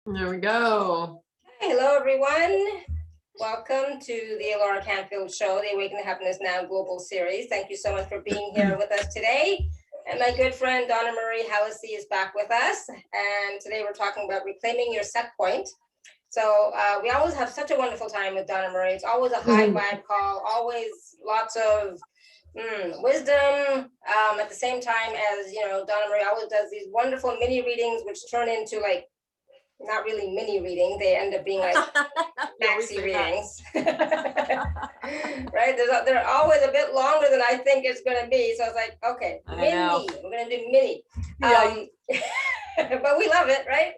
There we go. Hello, everyone. Welcome to the Laura Canfield Show, the Awaken to Happiness Now Global Series. Thank you so much for being here with us today. And my good friend Donna-Marie Hallessey is back with us. And today we're talking about reclaiming your set point. So we always have such a wonderful time with Donna-Marie. It's always a high vibe call, always lots of wisdom. At the same time as, Donna-Marie always does these wonderful mini readings, which turn into like not really mini reading. They end up being like maxi readings. Right? They're always a bit longer than I think it's going to be. So I was like, okay, mini. We're going to do mini. Yeah. But we love it, right?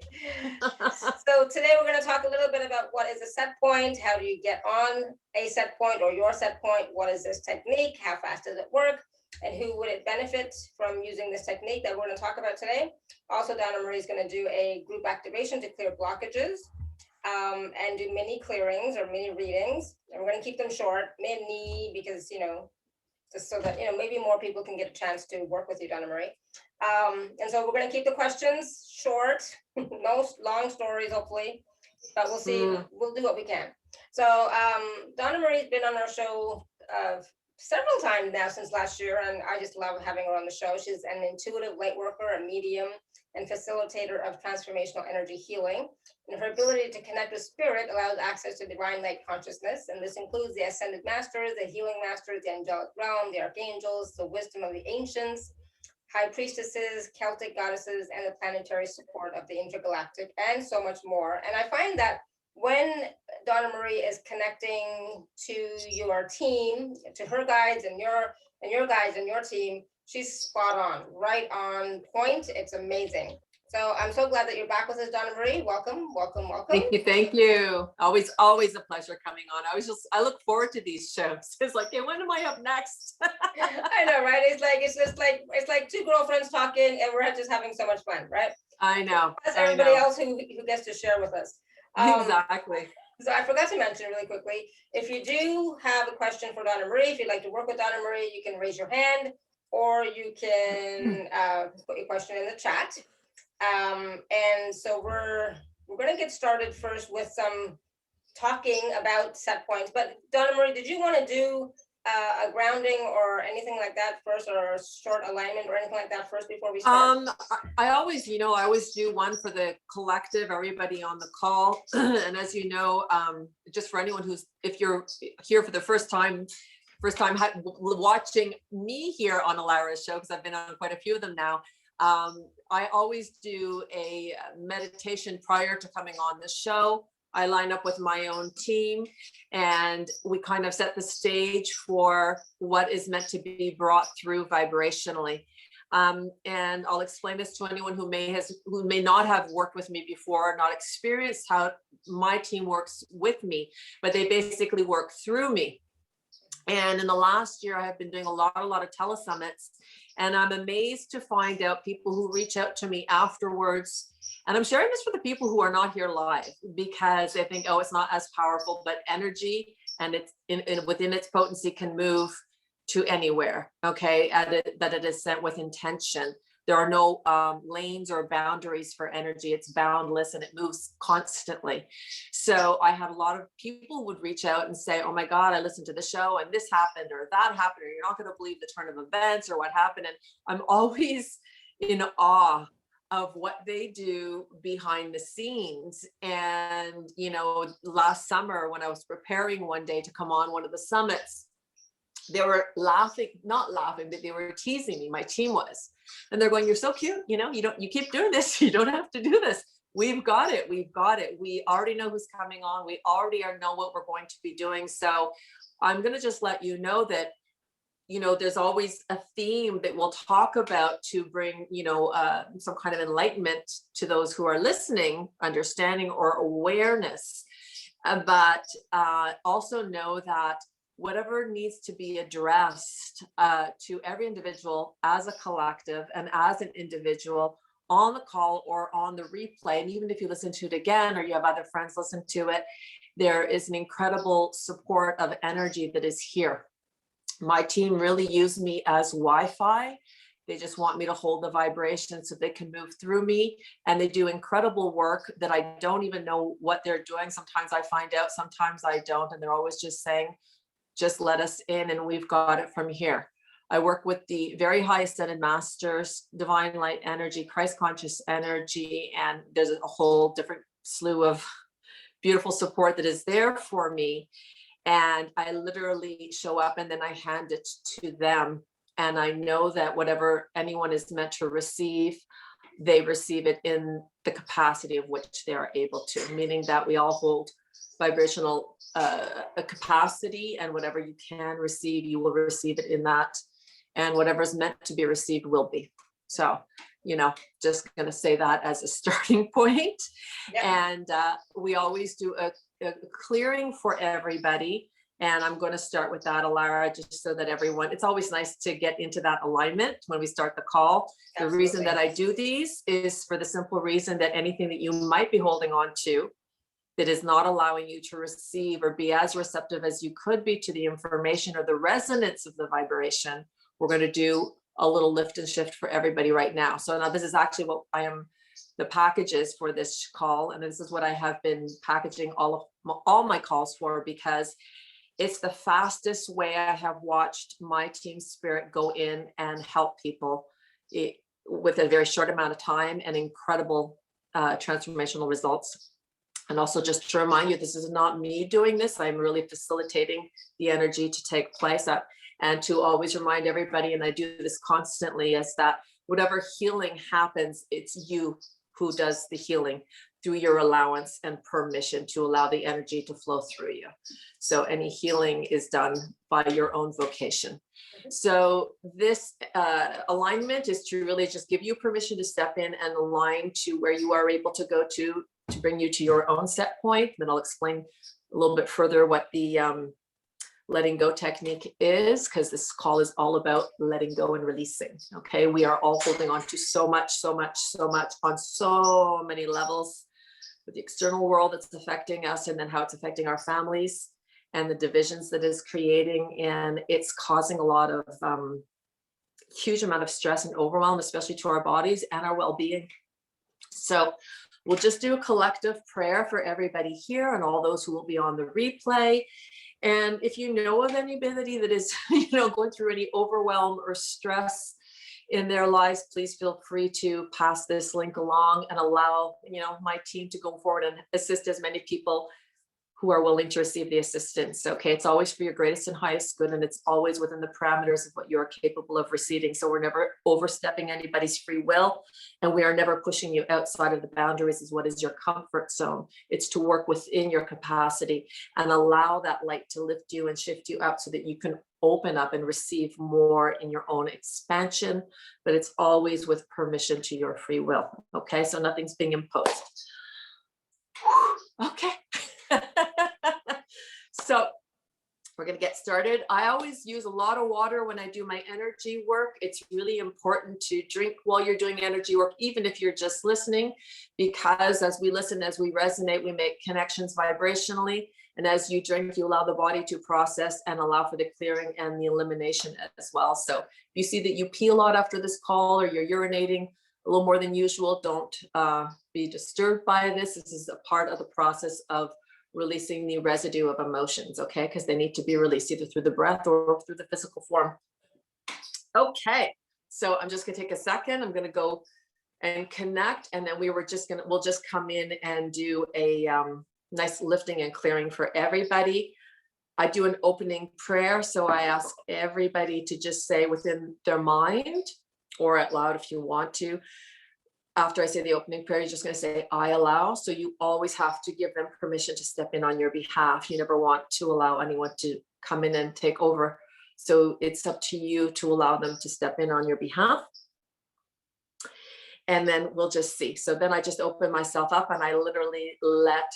So today we're going to talk a little bit about what is a set point. How do you get on a set point or your set point? What is this technique? How fast does it work? And who would it benefit from using this technique that we're going to talk about today? Also, Donna-Marie is going to do a group activation to clear blockages and do mini clearings or mini readings. And we're going to keep them short, mini, because, just so that, maybe more people can get a chance to work with you, Donna-Marie. And so we're going to keep the questions short, no long stories, hopefully, but we'll see. We'll do what we can. So Donna-Marie's been on our show several times now since last year, and I just love having her on the show. She's an intuitive light worker, a medium, and facilitator of transformational energy healing. And her ability to connect with spirit allows access to divine light consciousness. And this includes the ascended masters, the healing masters, the angelic realm, the archangels, the wisdom of the ancients, high priestesses, Celtic goddesses, and the planetary support of the intergalactic, and so much more. And I find that when Donna-Marie is connecting to your team, to her guides and your guides and your team, she's spot on, right on point. It's amazing. So I'm so glad that you're back with us, Donna-Marie. Welcome, welcome, welcome. Thank you. Always a pleasure coming on. I look forward to these shows. It's like, hey, when am I up next? I know, right? It's like two girlfriends talking, and we're just having so much fun, right? I know. Plus everybody else who gets to share with us. Exactly. So I forgot to mention really quickly, if you do have a question for Donna-Marie, if you'd like to work with Donna-Marie, you can raise your hand, or you can put your question in the chat. And so we're going to get started first with some talking about set points. But Donna-Marie, did you want to do a grounding or anything like that first, or a short alignment or anything like that first before we start? I always do one for the collective, everybody on the call. And as you know, just for anyone if you're here for the first time watching me here on Alara's show, because I've been on quite a few of them now. I always do a meditation prior to coming on the show. I line up with my own team, and we kind of set the stage for what is meant to be brought through vibrationally. And I'll explain this to anyone who may not have worked with me before, not experienced how my team works with me, but they basically work through me. And in the last year, I have been doing a lot of telesummits, and I'm amazed to find out people who reach out to me afterwards. And I'm sharing this for the people who are not here live, because they think, oh, it's not as powerful, but energy and it's within its potency can move to anywhere. Okay. That it is sent with intention. There are no lanes or boundaries for energy. It's boundless and it moves constantly. So I had a lot of people who would reach out and say, oh my God, I listened to the show and this happened or that happened, or you're not going to believe the turn of events or what happened. And I'm always in awe of what they do behind the scenes. And, last summer when I was preparing one day to come on one of the summits, they were not laughing, but they were teasing me. My team was, and they're going, you're so cute. You keep doing this. You don't have to do this. We've got it. We already know who's coming on. We already know what we're going to be doing. So I'm going to just let you know that, there's always a theme that we'll talk about to bring, some kind of enlightenment to those who are listening, understanding or awareness. But also know that whatever needs to be addressed to every individual as a collective and as an individual on the call or on the replay, and even if you listen to it again or you have other friends listen to it, there is an incredible support of energy that is here. My team really used me as Wi-Fi They just want me to hold the vibration so they can move through me. And they do incredible work that I don't even know what they're doing. Sometimes I find out, sometimes I don't. And they're always just saying, just let us in and we've got it from here. I work with the very high ascended masters, divine light energy, Christ conscious energy, and there's a whole different slew of beautiful support that is there for me. And I literally show up and then I hand it to them. And I know that whatever anyone is meant to receive, they receive it in the capacity of which they are able to, meaning that we all hold vibrational capacity, and whatever you can receive, you will receive it in that. And whatever's meant to be received will be. So, just going to say that as a starting point. Yep. And we always do a clearing for everybody. And I'm going to start with that, Alara, just so that everyone, it's always nice to get into that alignment when we start the call. Absolutely. The reason that I do these is for the simple reason that anything that you might be holding on to that is not allowing you to receive or be as receptive as you could be to the information or the resonance of the vibration, we're going to do a little lift and shift for everybody right now. So now this is actually what the packages for this call. And this is what I have been packaging all my calls for, because it's the fastest way I have watched my team spirit go in and help people with a very short amount of time and incredible transformational results. And also just to remind you, this is not me doing this. I'm really facilitating the energy to take place. And to always remind everybody, and I do this constantly, is that whatever healing happens, it's you who does the healing through your allowance and permission to allow the energy to flow through you. So any healing is done by your own vocation. So this alignment is to really just give you permission to step in and align to where you are able to go to bring you to your own set point. Then I'll explain a little bit further what the letting go technique is, because this call is all about letting go and releasing. Okay, we are all holding on to so much on so many levels with the external world that's affecting us, and then how it's affecting our families and the divisions that is creating, and it's causing a lot of huge amount of stress and overwhelm, especially to our bodies and our well-being. So we'll just do a collective prayer for everybody here and all those who will be on the replay. And if you know of anybody that is, going through any overwhelm or stress in their lives, please feel free to pass this link along and allow, my team to go forward and assist as many people who are willing to receive the assistance. Okay, it's always for your greatest and highest good, and it's always within the parameters of what you're capable of receiving. So we're never overstepping anybody's free will, and we are never pushing you outside of the boundaries of what is your comfort zone. It's to work within your capacity and allow that light to lift you and shift you up so that you can open up and receive more in your own expansion, but it's always with permission to your free will. Okay, so nothing's being imposed. Okay. So we're going to get started. I always use a lot of water when I do my energy work. It's really important to drink while you're doing energy work, even if you're just listening, because as we listen, as we resonate, we make connections vibrationally. And as you drink, you allow the body to process and allow for the clearing and the elimination as well. So if you see that you pee a lot after this call, or you're urinating a little more than usual, don't be disturbed by this. This is a part of the process of releasing the residue of emotions, okay? Because they need to be released either through the breath or through the physical form. Okay, so I'm just gonna take a second. I'm gonna go and connect, and then we'll just come in and do a nice lifting and clearing for everybody. I do an opening prayer, so I ask everybody to just say within their mind or out loud if you want to. After I say the opening prayer, you're just going to say, I allow. So you always have to give them permission to step in on your behalf. You never want to allow anyone to come in and take over. So it's up to you to allow them to step in on your behalf. And then we'll just see. So then I just open myself up and I literally let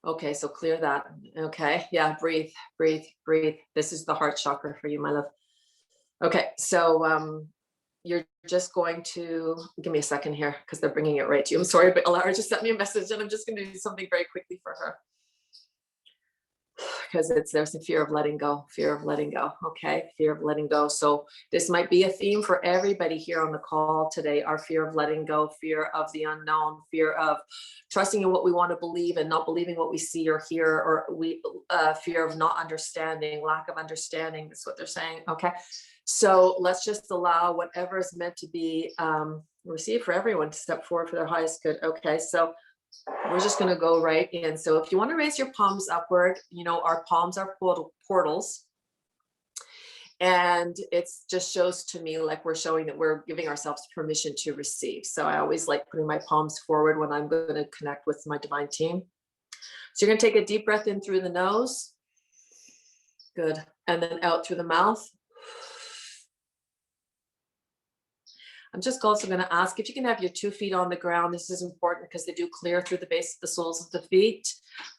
okay, so clear that. Okay, yeah, breathe. This is the heart chakra for you, my love. Okay, so you're just going to give me a second here because they're bringing it right to you. I'm sorry, but Alara just sent me a message and I'm just going to do something very quickly for her. because there's a fear of letting go, okay, fear of letting go. So this might be a theme for everybody here on the call today, our fear of letting go, fear of the unknown, fear of trusting in what we want to believe and not believing what we see or hear, or fear of not understanding, lack of understanding. That's what they're saying, okay? So let's just allow whatever is meant to be received for everyone to step forward for their highest good, okay? So we're just going to go right in. So if you want to raise your palms upward, you know, our palms are portals. And it just shows to me like we're showing that we're giving ourselves permission to receive. So I always like putting my palms forward when I'm going to connect with my divine team. So you're going to take a deep breath in through the nose. Good. And then out through the mouth. I'm just also going to ask if you can have your 2 feet on the ground. This is important because they do clear through the base of the soles of the feet,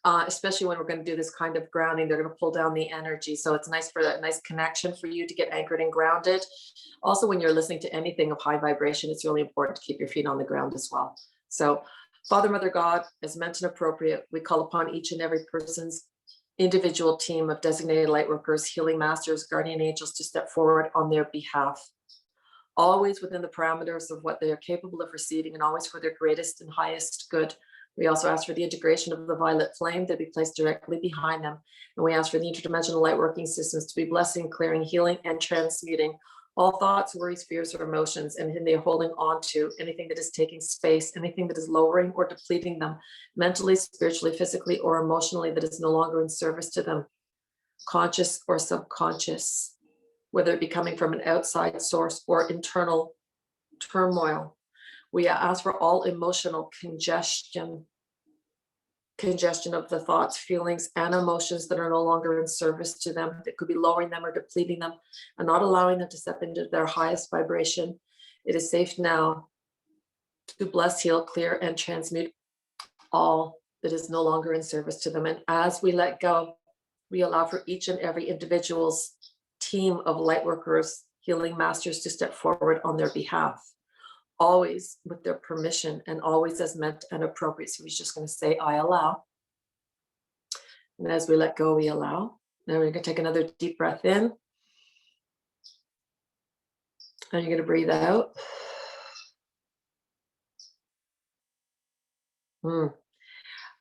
especially when we're going to do this kind of grounding. They're going to pull down the energy. So it's nice for that nice connection for you to get anchored and grounded. Also, when you're listening to anything of high vibration, it's really important to keep your feet on the ground as well. So Father, Mother, God, as meant and appropriate, we call upon each and every person's individual team of designated light workers, healing masters, guardian angels to step forward on their behalf, always within the parameters of what they are capable of receiving and always for their greatest and highest good. We also ask for the integration of the violet flame that be placed directly behind them. And we ask for the interdimensional light working systems to be blessing, clearing, healing, and transmuting all thoughts, worries, fears, or emotions, and they're holding on to anything that is taking space, anything that is lowering or depleting them mentally, spiritually, physically, or emotionally that is no longer in service to them, conscious or subconscious, whether it be coming from an outside source or internal turmoil. We ask for all emotional congestion of the thoughts, feelings, and emotions that are no longer in service to them, that could be lowering them or depleting them and not allowing them to step into their highest vibration. It is safe now to bless, heal, clear, and transmute all that is no longer in service to them. And as we let go, we allow for each and every individual's team of light workers, healing masters to step forward on their behalf, always with their permission and always as meant and appropriate. So he's just going to say, I allow. And as we let go, we allow. Now we're going to take another deep breath in. And you're going to breathe out. Okay,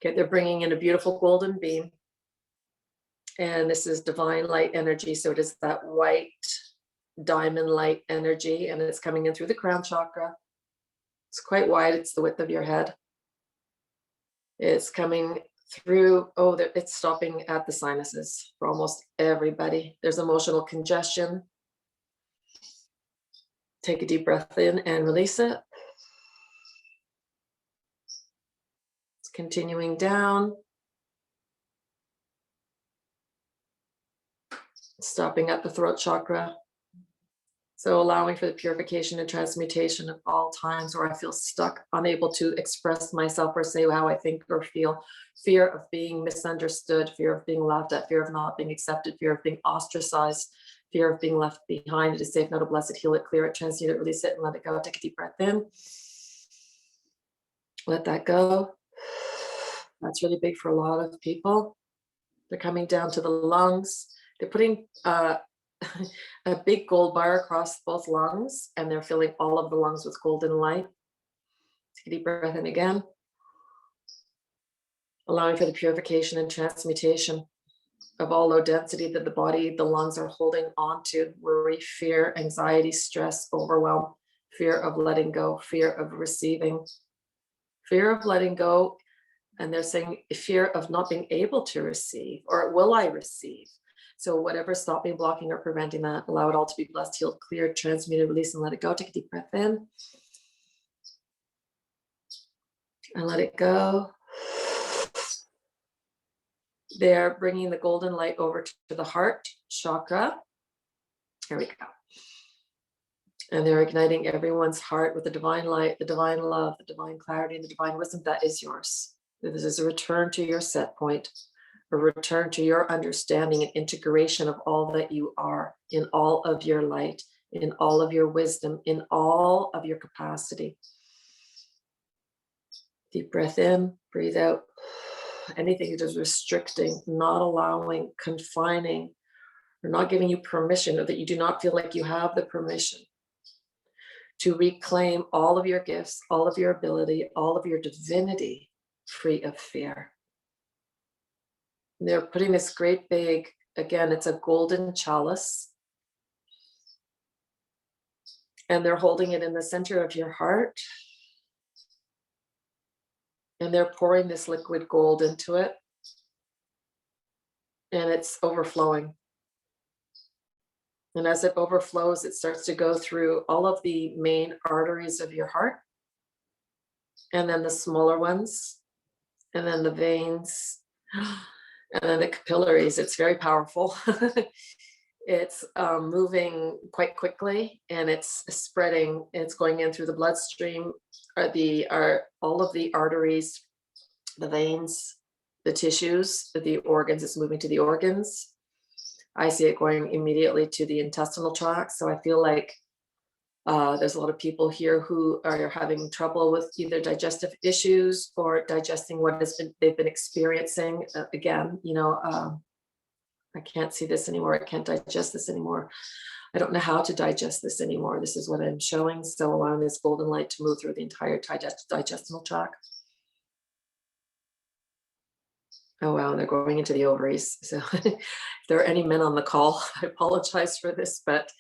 they're bringing in a beautiful golden beam. And this is divine light energy. So it is that white diamond light energy, and it's coming in through the crown chakra. It's quite wide. It's the width of your head. It's coming through. Oh, it's stopping at the sinuses for almost everybody. There's emotional congestion. Take a deep breath in and release it. It's continuing down. Stopping at the throat chakra. So allowing for the purification and transmutation of all times where I feel stuck, unable to express myself or say how I think or feel, fear of being misunderstood, fear of being laughed at, fear of not being accepted, fear of being ostracized, fear of being left behind. It is safe now to bless it, heal it, clear it, transmute it, release it, and let it go. Take a deep breath in. Let that go. That's really big for a lot of people. They're coming down to the lungs. They're putting a big gold bar across both lungs, and they're filling all of the lungs with golden light. Take a deep breath in again. Allowing for the purification and transmutation of all low density that the body, the lungs are holding on to. Worry, fear, anxiety, stress, overwhelm, fear of letting go, fear of receiving, fear of letting go. And they're saying fear of not being able to receive, or will I receive? So whatever's stopping, blocking, or preventing that, allow it all to be blessed, healed, cleared, transmuted, release, and let it go. Take a deep breath in. And let it go. They're bringing the golden light over to the heart chakra. Here we go. And they're igniting everyone's heart with the divine light, the divine love, the divine clarity, and the divine wisdom that is yours. This is a return to your set point, a return to your understanding and integration of all that you are, in all of your light, in all of your wisdom, in all of your capacity. Deep breath in, breathe out. anything that is restricting, not allowing, confining, or not giving you permission, or that you do not feel like you have the permission to reclaim all of your gifts, all of your ability, all of your divinity, free of fear. And they're putting this great big, again, it's a golden chalice, and they're holding it in the center of your heart. And they're pouring this liquid gold into it. And it's overflowing. And as it overflows, it starts to go through all of the main arteries of your heart, and then the smaller ones, and then the veins, and then the capillaries. It's very powerful. It's moving quite quickly, and it's spreading. It's going in through the bloodstream, all of the arteries, the veins, the tissues, the organs. It's moving to the organs. I see it going immediately to the intestinal tract. So I feel like there's a lot of people here who are having trouble with either digestive issues or digesting what they've been experiencing. Again, I can't see this anymore. I can't digest this anymore. I don't know how to digest this anymore. This is what I'm showing. So allowing this golden light to move through the entire digestional tract. Oh, wow. They're going into the ovaries. So if there are any men on the call, I apologize for this, but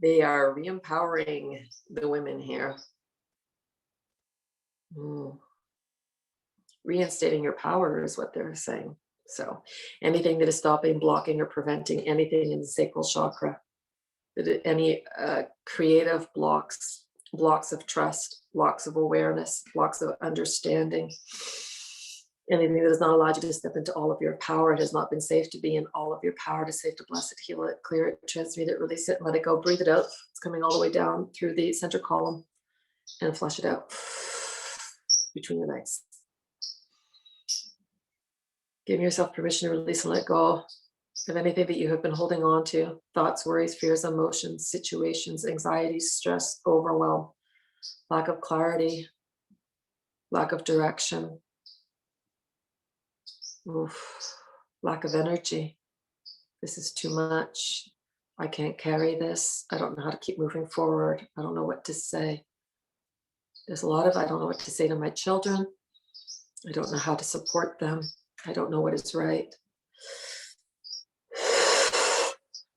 they are re-empowering the women here. Reinstating your power is what they're saying. So anything that is stopping, blocking, or preventing anything in the sacral chakra, any creative blocks of trust, blocks of awareness, blocks of understanding, anything that has not allowed you to step into all of your power, it has not been safe to be in all of your power, to save, to bless it, heal it, clear it, transmute it, release it, and let it go. Breathe it out. It's coming all the way down through the center column, and flush it out between the legs. Give yourself permission to release and let go of anything that you have been holding on to: thoughts, worries, fears, emotions, situations, anxieties, stress, overwhelm, lack of clarity, lack of direction, lack of energy. This is too much. I can't carry this. I don't know how to keep moving forward. I don't know what to say. There's a lot of, I don't know what to say to my children. I don't know how to support them. I don't know what is right.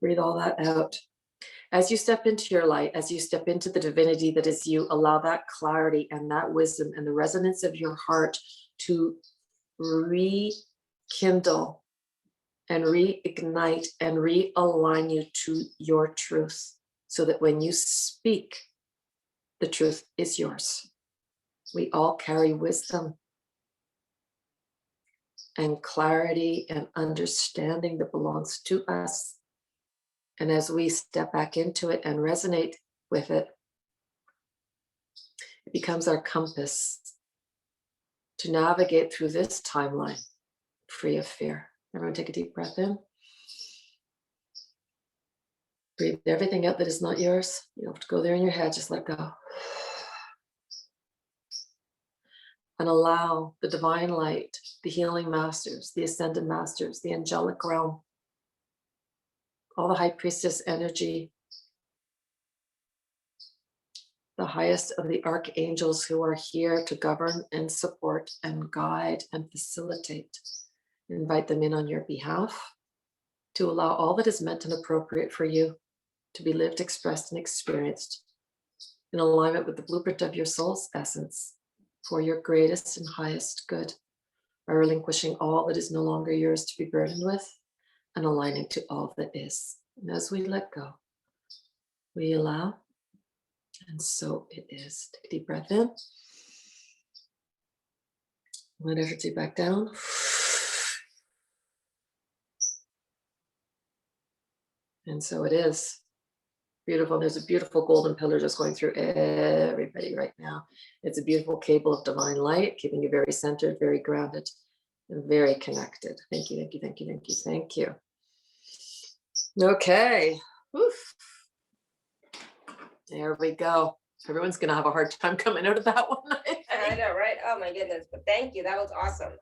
Breathe all that out. As you step into your light, as you step into the divinity that is you, allow that clarity and that wisdom and the resonance of your heart to rekindle and reignite and realign you to your truth, so that when you speak, the truth is yours. We all carry wisdom and clarity and understanding that belongs to us. And as we step back into it and resonate with it, it becomes our compass to navigate through this timeline free of fear. Everyone take a deep breath in. Breathe everything out that is not yours. You don't have to go there in your head, just let go. And allow the divine light, the healing masters, the ascended masters, the angelic realm, all the high priestess energy, the highest of the archangels who are here to govern and support and guide and facilitate. Invite them in on your behalf to allow all that is meant and appropriate for you to be lived, expressed, and experienced in alignment with the blueprint of your soul's essence for your greatest and highest good, by relinquishing all that is no longer yours to be burdened with and aligning to all that is. And as we let go, we allow, and so it is. Take a deep breath in. Let everything back down. And so it is. Beautiful. There's a beautiful golden pillar just going through everybody right now. It's a beautiful cable of divine light, keeping you very centered, very grounded, and very connected. Thank you, thank you, thank you, thank you, thank you. Okay. Oof. There we go. Everyone's going to have a hard time coming out of that one. I know, right? Oh my goodness. But thank you. That was awesome.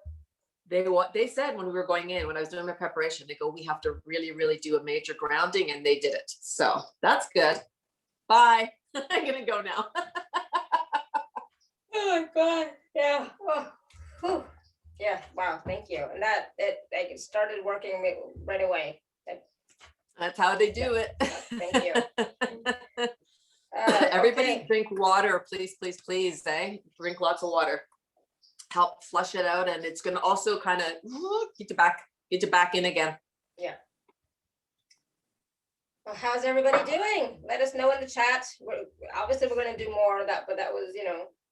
they said when we were going in, when I was doing my preparation, they go, we have to really, really do a major grounding, and they did it. So that's good. Bye. I'm gonna go now. Oh my God. Yeah. Oh, whew. Yeah. Wow. Thank you. And that it started working right away. That's how they do it. Thank you. Everybody Okay. drink water, please, please, please. Drink lots of water. Help flush it out, and it's gonna also kind of get you back in again. Yeah. Well, how's everybody doing? Let us know in the chat. Obviously, we're going to do more of that, but that was,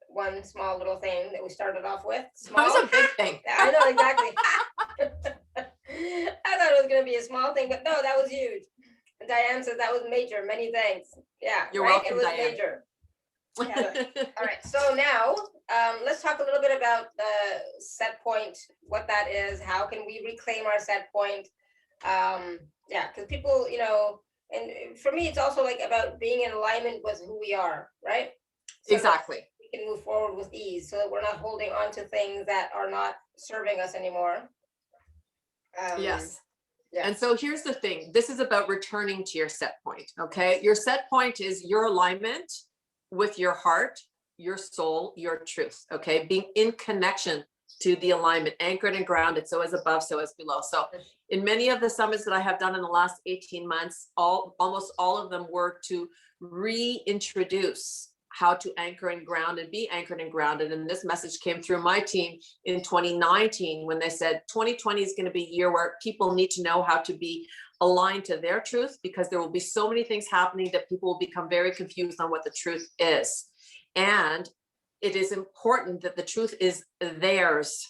one small little thing that we started off with. Small. That was a big thing. I know, exactly. I thought it was going to be a small thing, but no, that was huge. And Diane says that was major. Many thanks. Yeah, You're right? welcome, It was Diane. major. Yeah. All right. So now let's talk a little bit about the set point, what that is. How can we reclaim our set point? Yeah, because people, and for me, it's also like about being in alignment with who we are, right? So exactly. We can move forward with ease so that we're not holding on to things that are not serving us anymore. Yes. Yeah. And so here's the thing. This is about returning to your set point. Okay. Your set point is your alignment with your heart, your soul, your truth. Okay. Being in connection to the alignment, anchored and grounded. So as above, so as below. So in many of the summits that I have done in the last 18 months, almost all of them were to reintroduce how to anchor and ground and be anchored and grounded. And this message came through my team in 2019 when they said 2020 is going to be a year where people need to know how to be aligned to their truth, because there will be so many things happening that people will become very confused on what the truth is. And it is important that the truth is theirs,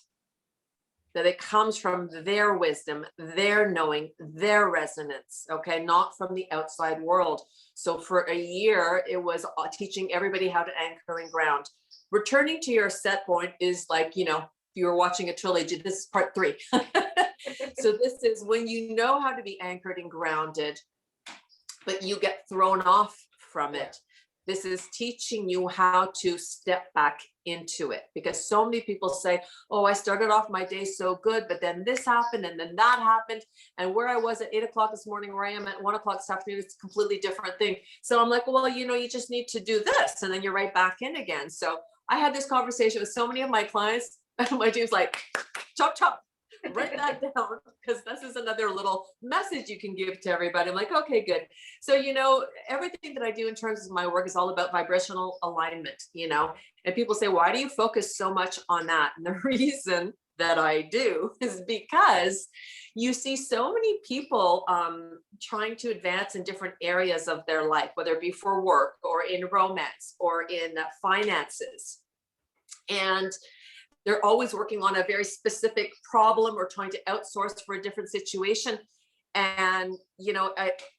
that it comes from their wisdom, their knowing, their resonance, okay, not from the outside world. So for a year, it was teaching everybody how to anchor and ground. Returning to your set point is like, if you were watching a trilogy, this is part 3. So this is when you know how to be anchored and grounded, but you get thrown off from it. This is teaching you how to step back into it, because so many people say, oh, I started off my day so good, but then this happened and then that happened. And where I was at 8 o'clock this morning, where I am at 1 o'clock this afternoon, it's a completely different thing. So I'm like, well, you just need to do this. And then you're right back in again. So I had this conversation with so many of my clients, and my team's like, chop, chop. Write that down, because this is another little message you can give to everybody. I'm like, okay, good. So, everything that I do in terms of my work is all about vibrational alignment, and people say, why do you focus so much on that? And the reason that I do is because you see so many people trying to advance in different areas of their life, whether it be for work or in romance or in finances. And they're always working on a very specific problem or trying to outsource for a different situation. And,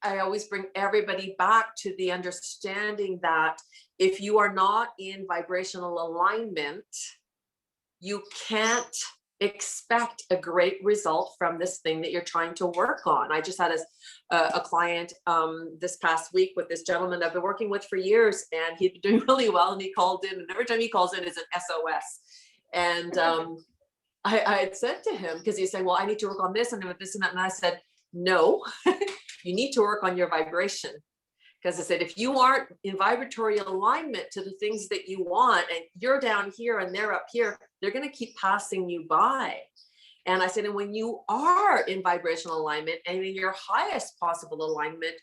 I always bring everybody back to the understanding that if you are not in vibrational alignment, you can't expect a great result from this thing that you're trying to work on. I just had a client this past week with this gentleman I've been working with for years, and he'd been doing really well. And he called in, and every time he calls in is an SOS. And I had said to him, because he's saying, well, I need to work on this and this and that. And I said, no, you need to work on your vibration. Because I said, if you aren't in vibratory alignment to the things that you want, and you're down here and they're up here, they're going to keep passing you by. And I said, and when you are in vibrational alignment and in your highest possible alignment,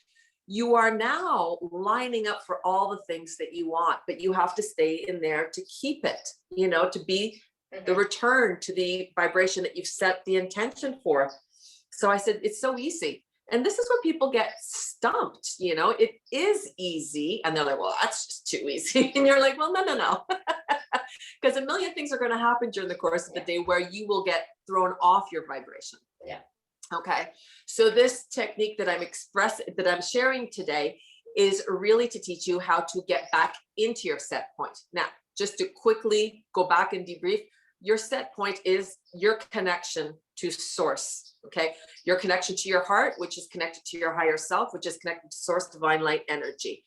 you are now lining up for all the things that you want, but you have to stay in there to keep it, to be the return to the vibration that you've set the intention for. So I said, it's so easy. And this is where people get stumped, it is easy. And they're like, well, that's just too easy. And you're like, well, no. Because a million things are going to happen during the course of the day where you will get thrown off your vibration. Yeah. Okay. So this technique that I'm sharing today is really to teach you how to get back into your set point. Now, just to quickly go back and debrief, your set point is your connection to source. Okay. Your connection to your heart, which is connected to your higher self, which is connected to source divine light energy.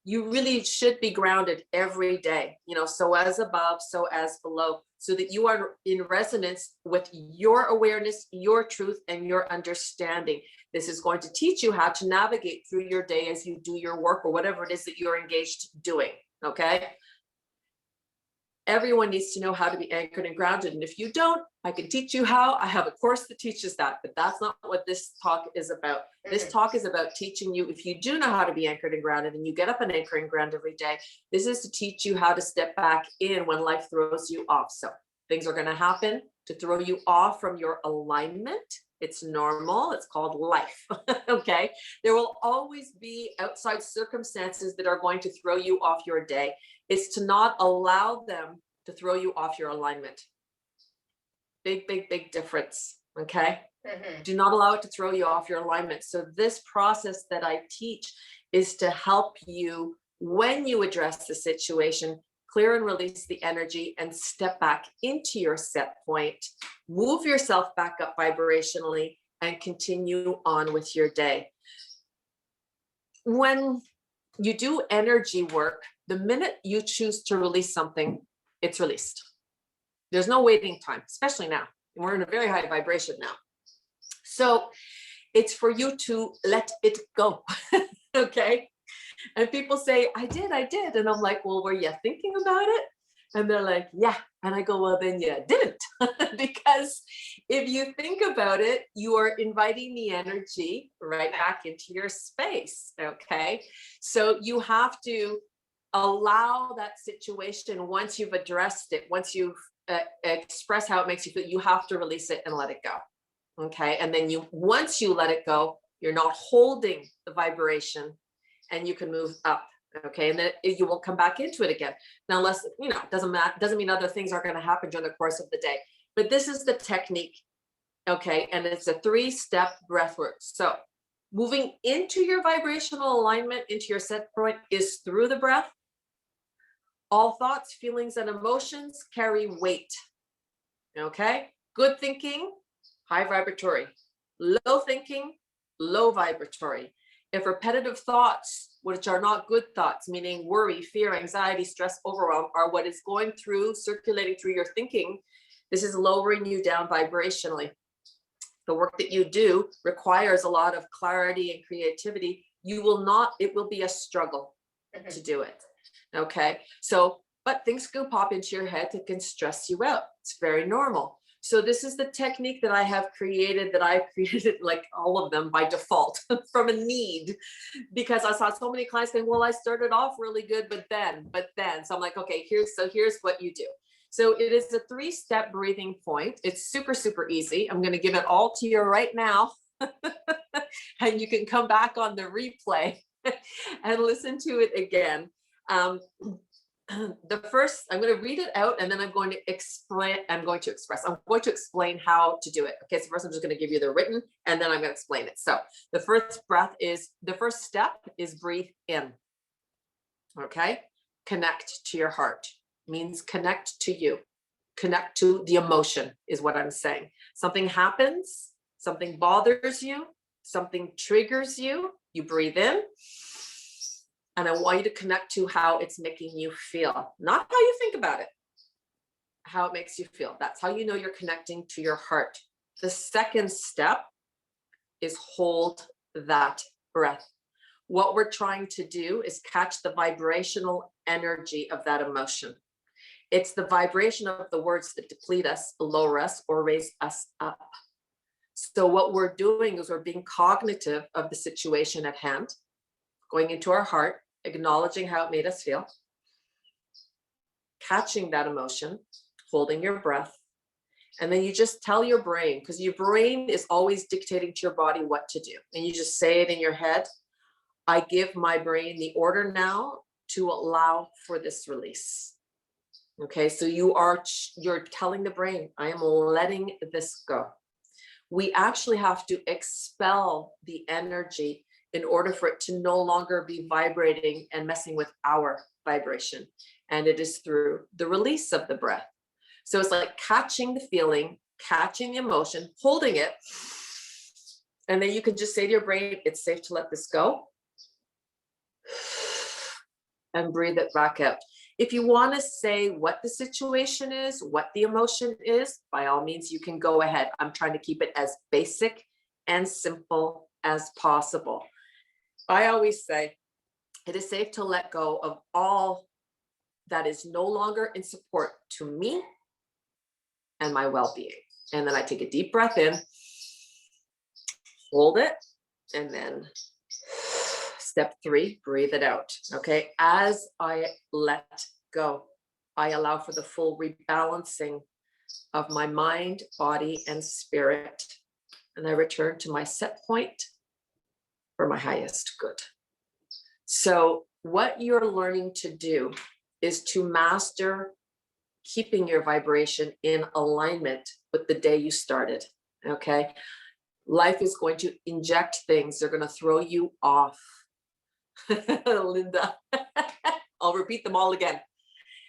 You really should be grounded every day, so as above, so as below. so that you are in resonance with your awareness, your truth, and your understanding. This is going to teach you how to navigate through your day as you do your work or whatever it is that you're engaged doing, okay? Everyone needs to know how to be anchored and grounded. And if you don't, I can teach you how. I have a course that teaches that, but that's not what this talk is about. This talk is about teaching you, if you do know how to be anchored and grounded and you get up and anchor and ground every day, this is to teach you how to step back in when life throws you off. So things are going to happen to throw you off from your alignment. It's normal. It's called life. Okay. There will always be outside circumstances that are going to throw you off your day. It's to not allow them to throw you off your alignment. Big, big, big difference. Okay. Do not allow it to throw you off your alignment. So this process that I teach is to help you, when you address the situation, clear and release the energy and step back into your set point, move yourself back up vibrationally, and continue on with your day. When you do energy work, the minute you choose to release something, it's released. There's no waiting time, especially now. We're in a very high vibration now. So it's for you to let it go. Okay. And people say, I did. And I'm like, well, were you thinking about it? And they're like, yeah. And I go, well, then you didn't. Because if you think about it, you are inviting the energy right back into your space. Okay. So you have to allow that situation, once you've addressed it, once you've expressed how it makes you feel, you have to release it and let it go. Okay. And then once you let it go, you're not holding the vibration and you can move up. Okay. And then you won't come back into it again. Now, unless, it doesn't mean other things are going to happen during the course of the day, but this is the technique. Okay. And it's a 3-step breath work. So moving into your vibrational alignment, into your set point, is through the breath. All thoughts, feelings, and emotions carry weight. Okay. Good thinking, high vibratory. Low thinking, low vibratory. If repetitive thoughts, which are not good thoughts, meaning worry, fear, anxiety, stress, overwhelm, are what is going through, circulating through your thinking, this is lowering you down vibrationally. The work that you do requires a lot of clarity and creativity. It will be a struggle to do it. Okay. So, but things can pop into your head that can stress you out. It's very normal. So this is the technique that I've created like all of them by default from a need, because I saw so many clients saying, well, I started off really good, but then, so I'm like, okay, here's what you do. So it is a 3-step breathing point. It's super, super easy. I'm going to give it all to you right now. And you can come back on the replay and listen to it again. I'm going to read it out, and then I'm going to explain how to do it. Okay, so first I'm just going to give you the written, and then I'm going to explain it. So the first step is breathe in. Okay, connect to your heart means connect to you, connect to the emotion is what I'm saying. Something happens, something bothers you, something triggers you, you breathe in. And I want you to connect to how it's making you feel, not how you think about it, how it makes you feel. That's how you know you're connecting to your heart. The second step is hold that breath. What we're trying to do is catch the vibrational energy of that emotion. It's the vibration of the words that deplete us, lower us, or raise us up. So what we're doing is we're being cognitive of the situation at hand, going into our heart, acknowledging how it made us feel, catching that emotion, holding your breath, and then you just tell your brain, because your brain is always dictating to your body what to do. And you just say it in your head, I give my brain the order now to allow for this release. Okay, so you're telling the brain, I am letting this go. We actually have to expel the energy in order for it to no longer be vibrating and messing with our vibration. And it is through the release of the breath. So it's like catching the feeling, catching the emotion, holding it. And then you can just say to your brain, it's safe to let this go. And breathe it back out. If you want to say what the situation is, what the emotion is, by all means, you can go ahead. I'm trying to keep it as basic and simple as possible. I always say it is safe to let go of all that is no longer in support to me and my well-being. And then I take a deep breath in, hold it, and then step 3, breathe it out. Okay. As I let go, I allow for the full rebalancing of my mind, body, and spirit. And I return to my set point for my highest good. So what you're learning to do is to master keeping your vibration in alignment with the day you started. Okay. Life is going to inject things. They're going to throw you off. Linda, I'll repeat them all again.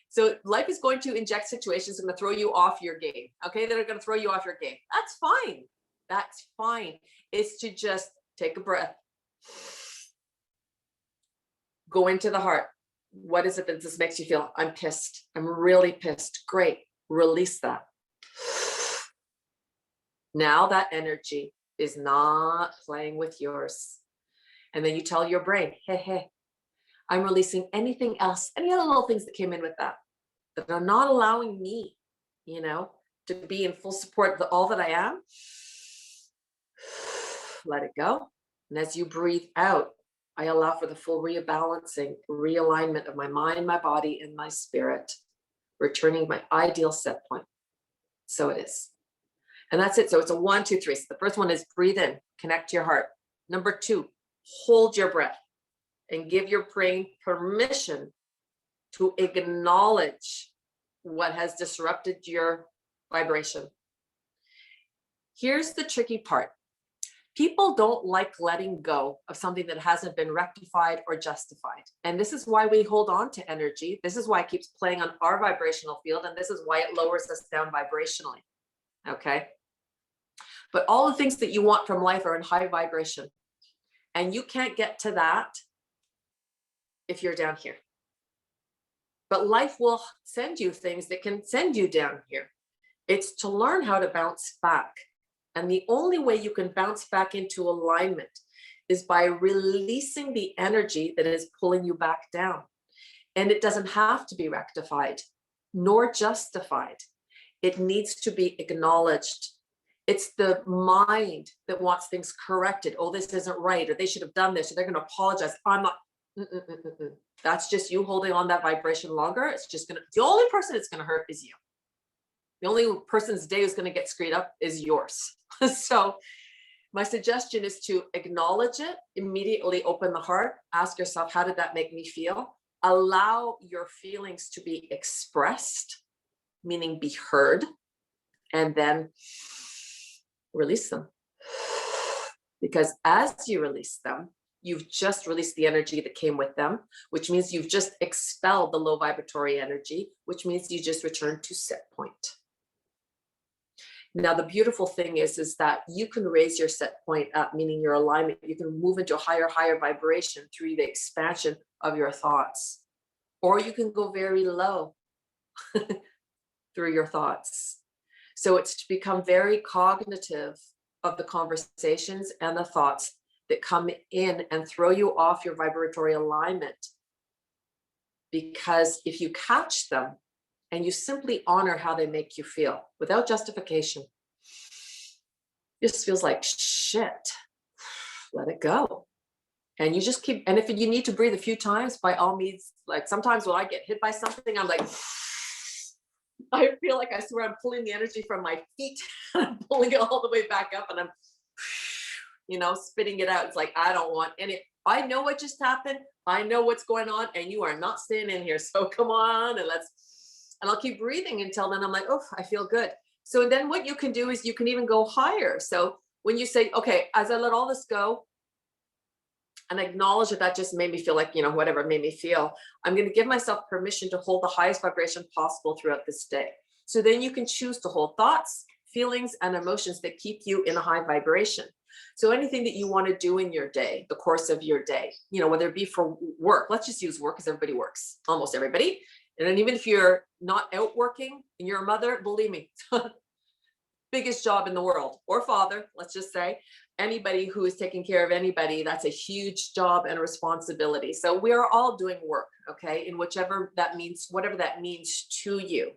So life is going to inject situations that are going to throw you off your game. Okay. They're going to throw you off your game. That's fine. That's fine. It's to just take a breath. Go into the heart. What is it that this makes you feel? I'm pissed. I'm really pissed. Great. Release that. Now that energy is not playing with yours. And then you tell your brain, hey, I'm releasing anything else, any other little things that came in with that are not allowing me, to be in full support of all that I am. Let it go. And as you breathe out, I allow for the full rebalancing, realignment of my mind, my body, and my spirit, returning my ideal set point. So it is. And that's it. So it's a 1, 2, 3. So the first one is breathe in, connect to your heart. Number 2, hold your breath and give your brain permission to acknowledge what has disrupted your vibration. Here's the tricky part. People don't like letting go of something that hasn't been rectified or justified. And this is why we hold on to energy. This is why it keeps playing on our vibrational field. And this is why it lowers us down vibrationally. Okay. But all the things that you want from life are in high vibration. And you can't get to that if you're down here. But life will send you things that can send you down here. It's to learn how to bounce back. And the only way you can bounce back into alignment is by releasing the energy that is pulling you back down. And it doesn't have to be rectified nor justified. It needs to be acknowledged. It's the mind that wants things corrected. Oh, this isn't right, or they should have done this, or they're going to apologize. I'm not. That's just you holding on that vibration longer. It's just the only person it's going to hurt is you. The only person's day who's going to get screwed up is yours. So my suggestion is to acknowledge it, immediately open the heart, ask yourself, how did that make me feel? Allow your feelings to be expressed, meaning be heard, and then release them. Because as you release them, you've just released the energy that came with them, which means you've just expelled the low vibratory energy, which means you just returned to set point. Now, the beautiful thing is that you can raise your set point up, meaning your alignment. You can move into a higher vibration through the expansion of your thoughts, or you can go very low through your thoughts. So it's to become very cognitive of the conversations and the thoughts that come in and throw you off your vibratory alignment. Because if you catch them, and you simply honor how they make you feel without justification, it just feels like shit. Let it go. And you just keep, and if you need to breathe a few times, by all means, like sometimes when I get hit by something, I'm like, I feel like I swear I'm pulling the energy from my feet, I'm pulling it all the way back up, and I'm, spitting it out. It's like, I don't want any, I know what just happened. I know what's going on, and you are not staying in here. So come on, and I'll keep breathing until then I'm like, oh, I feel good. So then what you can do is you can even go higher. So when you say, okay, as I let all this go and acknowledge that just made me feel like, whatever made me feel, I'm going to give myself permission to hold the highest vibration possible throughout this day. So then you can choose to hold thoughts, feelings, and emotions that keep you in a high vibration. So anything that you want to do in your day, the course of your day, whether it be for work, let's just use work because everybody works, almost everybody. And even if you're not out working and you're a mother, believe me, biggest job in the world, or father, let's just say, anybody who is taking care of anybody, that's a huge job and responsibility. So we're all doing work, okay, in whatever that means to you.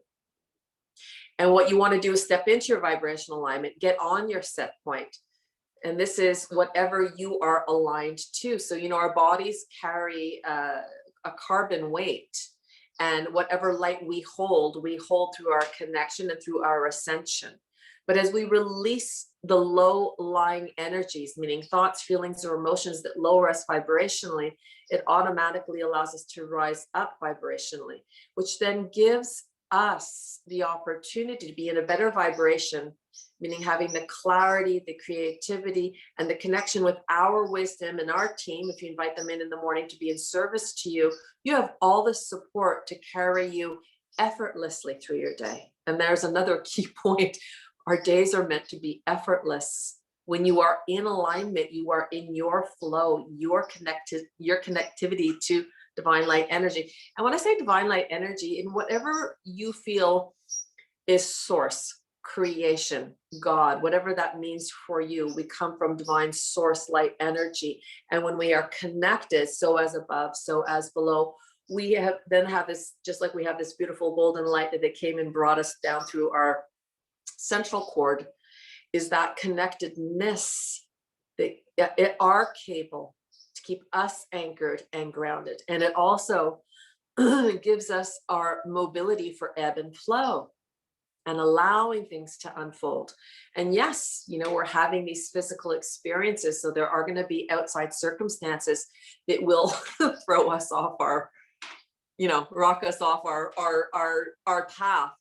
And what you want to do is step into your vibrational alignment, get on your set point. And this is whatever you are aligned to. So, our bodies carry a carbon weight, and whatever light we hold through our connection and through our ascension. But as we release the low-lying energies, meaning thoughts, feelings, or emotions that lower us vibrationally, it automatically allows us to rise up vibrationally, which then gives us the opportunity to be in a better vibration, meaning having the clarity, the creativity, and the connection with our wisdom and our team. If you invite them in the morning to be in service to you, you have all the support to carry you effortlessly through your day. And there's another key point. Our days are meant to be effortless. When you are in alignment, you are in your flow, your connectivity to divine light energy. And when I say divine light energy, in whatever you feel is source, creation, God, whatever that means for you, we come from divine source light energy. And when we are connected, so as above, so as below, we have this, just like we have this beautiful golden light that came and brought us down through our central cord, is that connectedness that are capable to keep us anchored and grounded. And it also gives us our mobility for ebb and flow and allowing things to unfold. And yes, we're having these physical experiences, so there are going to be outside circumstances that will throw us off our, rock us off our path.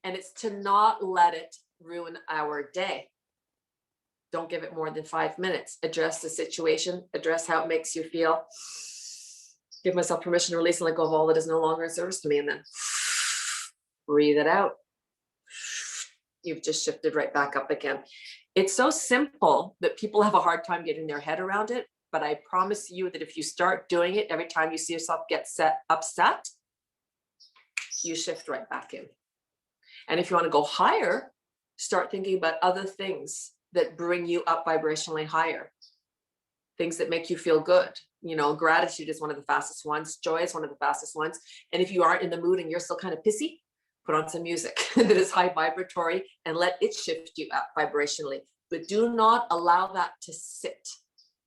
And it's to not let it ruin our day. Don't give it more than 5 minutes. Address the situation, address how it makes you feel. Give myself permission to release and let go of all that is no longer in service to me, and then breathe it out. You've just shifted right back up again. It's so simple that people have a hard time getting their head around it. But I promise you that if you start doing it, every time you see yourself get upset, you shift right back in. And if you want to go higher, start thinking about other things that bring you up vibrationally higher. Things that make you feel good. Gratitude is one of the fastest ones. Joy is one of the fastest ones. And if you aren't in the mood and you're still kind of pissy, put on some music that is high vibratory and let it shift you up vibrationally. But do not allow that to sit,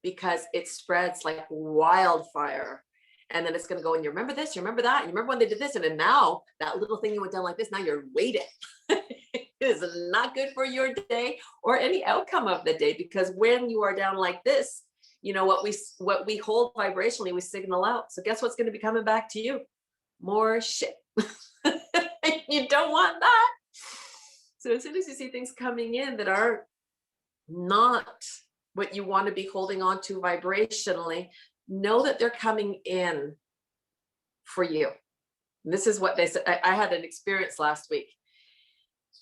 because it spreads like wildfire. And then it's going to go, and you remember this, you remember that, you remember when they did this, and then now that little thing you went down like this, now you're weighted. It is not good for your day or any outcome of the day, because when you are down like this, what we hold vibrationally, we signal out. So guess what's going to be coming back to you? More shit. You don't want that. So as soon as you see things coming in that are not what you want to be holding on to vibrationally, know that they're coming in for you. And this is what they said. I had an experience last week,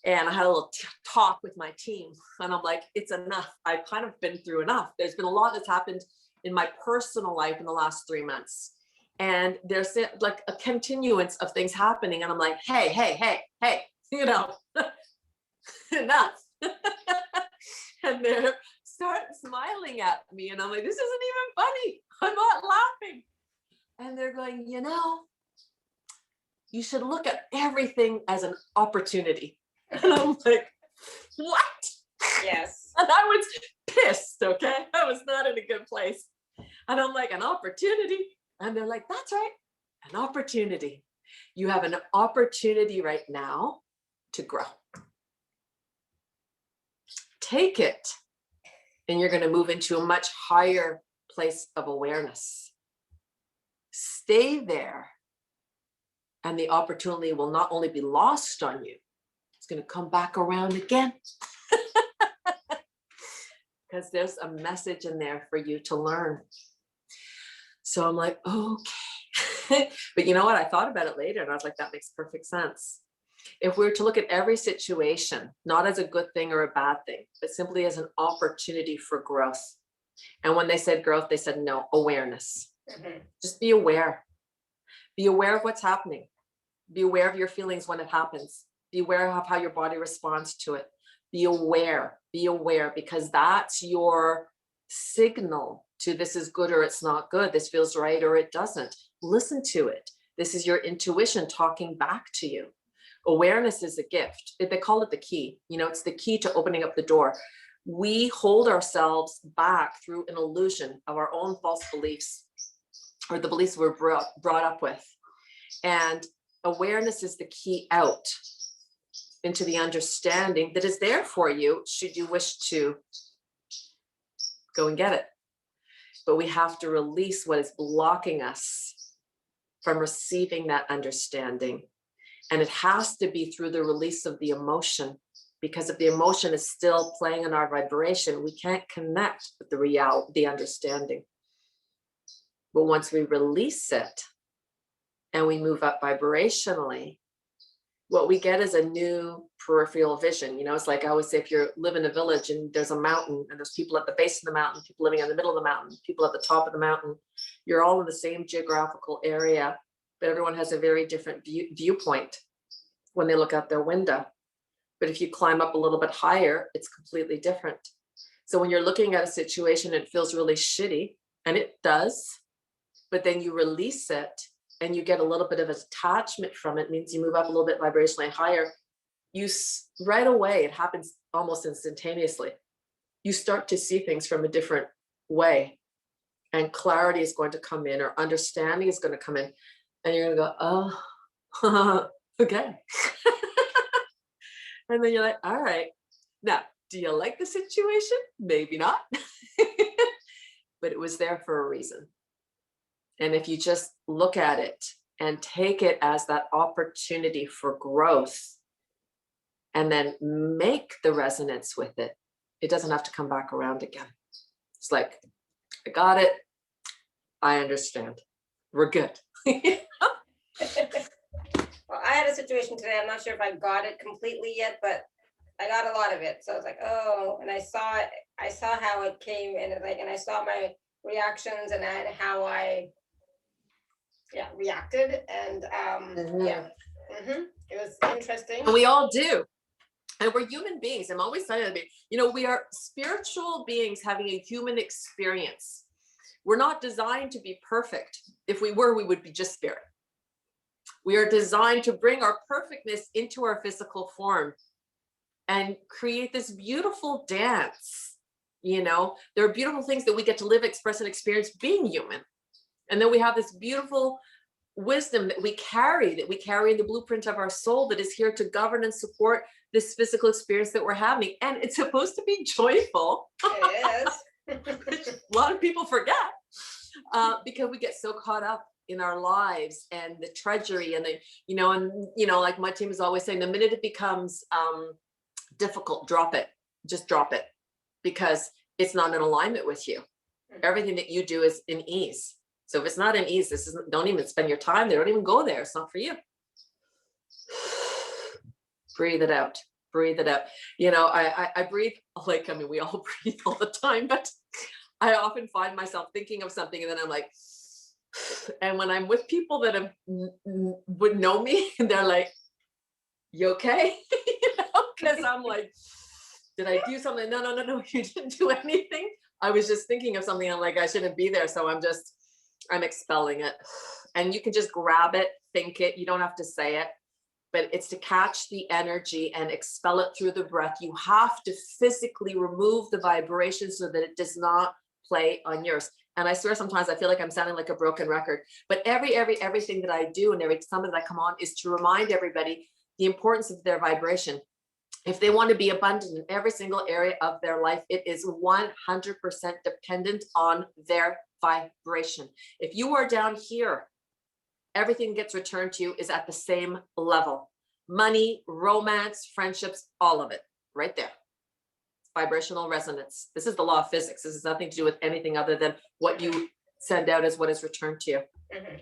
and I had a little talk with my team, and I'm like, it's enough. I've kind of been through enough. There's been a lot that's happened in my personal life in the last 3 months. And there's like a continuance of things happening. And I'm like, hey, enough. And they're start smiling at me. And I'm like, this isn't even funny. I'm not laughing. And they're going, you should look at everything as an opportunity. And I'm like, what? Yes. And I was pissed, okay? I was not in a good place. And I'm like, an opportunity? And they're like, that's right, an opportunity. You have an opportunity right now to grow. Take it, and you're going to move into a much higher place of awareness. Stay there, and the opportunity will not only be lost on you, it's going to come back around again. Because there's a message in there for you to learn. So I'm like, okay. But you know what? I thought about it later, and I was like, that makes perfect sense. If we were to look at every situation, not as a good thing or a bad thing, but simply as an opportunity for growth. And when they said growth, they said, no, awareness. Mm-hmm. Just be aware. Be aware of what's happening. Be aware of your feelings when it happens. Be aware of how your body responds to it. Be aware, because that's your signal to this is good or it's not good. This feels right or it doesn't. Listen to it. This is your intuition talking back to you. Awareness is a gift. They call it the key. You know, it's the key to opening up the door. We hold ourselves back through an illusion of our own false beliefs, or the beliefs we're brought up with. And awareness is the key out into the understanding that is there for you should you wish to go and get it. But we have to release what is blocking us from receiving that understanding. And it has to be through the release of the emotion, because if the emotion is still playing on our vibration, we can't connect with the understanding. But once we release it and we move up vibrationally, what we get is a new peripheral vision. You know, it's like I always say, if you live in a village and there's a mountain and there's people at the base of the mountain, people living in the middle of the mountain, people at the top of the mountain, you're all in the same geographical area, but everyone has a very different viewpoint when they look out their window. But if you climb up a little bit higher, it's completely different. So when you're looking at a situation, it feels really shitty, and it does, but then you release it and you get a little bit of attachment from it, means you move up a little bit vibrationally higher. Right away, it happens almost instantaneously. You start to see things from a different way, and clarity is going to come in, or understanding is going to come in, and you're going to go, oh, okay. And then you're like, all right, now, do you like the situation? Maybe not, but it was there for a reason. And if you just look at it and take it as that opportunity for growth, and then make the resonance with it, it doesn't have to come back around again. It's like, I got it. I understand. We're good. Well, I had a situation today. I'm not sure if I got it completely yet, but I got a lot of it. So I was like, oh, and I saw it. I saw how it came, and and I saw my reactions and how I reacted, and it was interesting. And we all do. And we're human beings. I'm always saying that, you know, we are spiritual beings having a human experience. We're not designed to be perfect. If we were, we would be just spirit. We are designed to bring our perfectness into our physical form and create this beautiful dance. You know, there are beautiful things that we get to live, express, and experience being human. And then we have this beautiful wisdom that we carry in the blueprint of our soul, that is here to govern and support this physical experience that we're having. And it's supposed to be joyful. It is. Which a lot of people forget, because we get so caught up in our lives and the treachery and like my team is always saying, the minute it becomes difficult, drop it. Just drop it, because it's not in alignment with you. Everything that you do is in ease. So if it's not in ease, don't even spend your time there. Don't even go there. It's not for you. Breathe it out. Breathe it out. You know, I breathe, like, I mean, we all breathe all the time, but I often find myself thinking of something, and then I'm like, and when I'm with people that would know me, and they're like, you okay? You know, because I'm like, did I do something? No, you didn't do anything. I was just thinking of something. I'm like, I shouldn't be there. So I'm expelling it. And you can just grab it, think it. You don't have to say it, but it's to catch the energy and expel it through the breath. You have to physically remove the vibration so that it does not play on yours. And I swear sometimes I feel like I'm sounding like a broken record, but everything that I do and every time that I come on is to remind everybody the importance of their vibration. If they want to be abundant in every single area of their life, it is 100% dependent on their vibration. If you are down here, everything gets returned to you is at the same level. Money, romance, friendships, all of it right there. Vibrational resonance. This is the law of physics. This has nothing to do with anything other than what you send out is what is returned to you. Mm-hmm.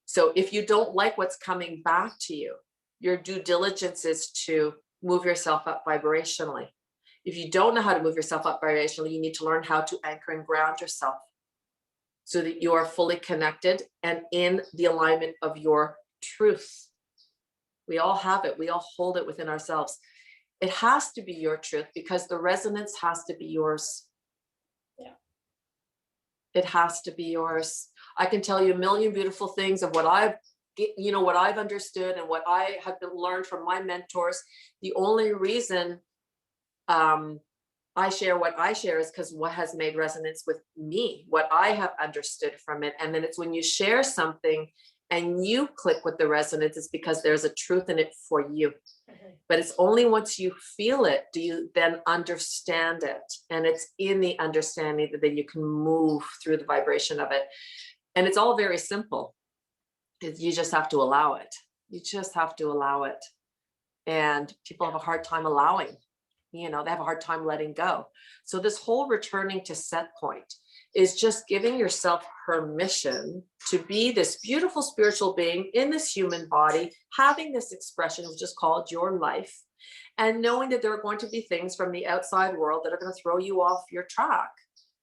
So if you don't like what's coming back to you, your due diligence is to move yourself up vibrationally. If you don't know how to move yourself up vibrationally, you need to learn how to anchor and ground yourself so that you are fully connected and in the alignment of your truth. We all have it. We all hold it within ourselves. It has to be your truth because the resonance has to be yours. Yeah. It has to be yours. I can tell you a million beautiful things of what I've, what I've understood and what I have learned from my mentors. The only reason I share what I share is because what has made resonance with me, what I have understood from it. And then it's when you share something and you click with the resonance, it's because there's a truth in it for you. But it's only once you feel it, do you then understand it. And it's in the understanding that then you can move through the vibration of it. And it's all very simple. You just have to allow it. You just have to allow it. And people have a hard time allowing. They have a hard time letting go. So this whole returning to set point is just giving yourself permission to be this beautiful spiritual being in this human body, having this expression, which is called your life, and knowing that there are going to be things from the outside world that are going to throw you off your track,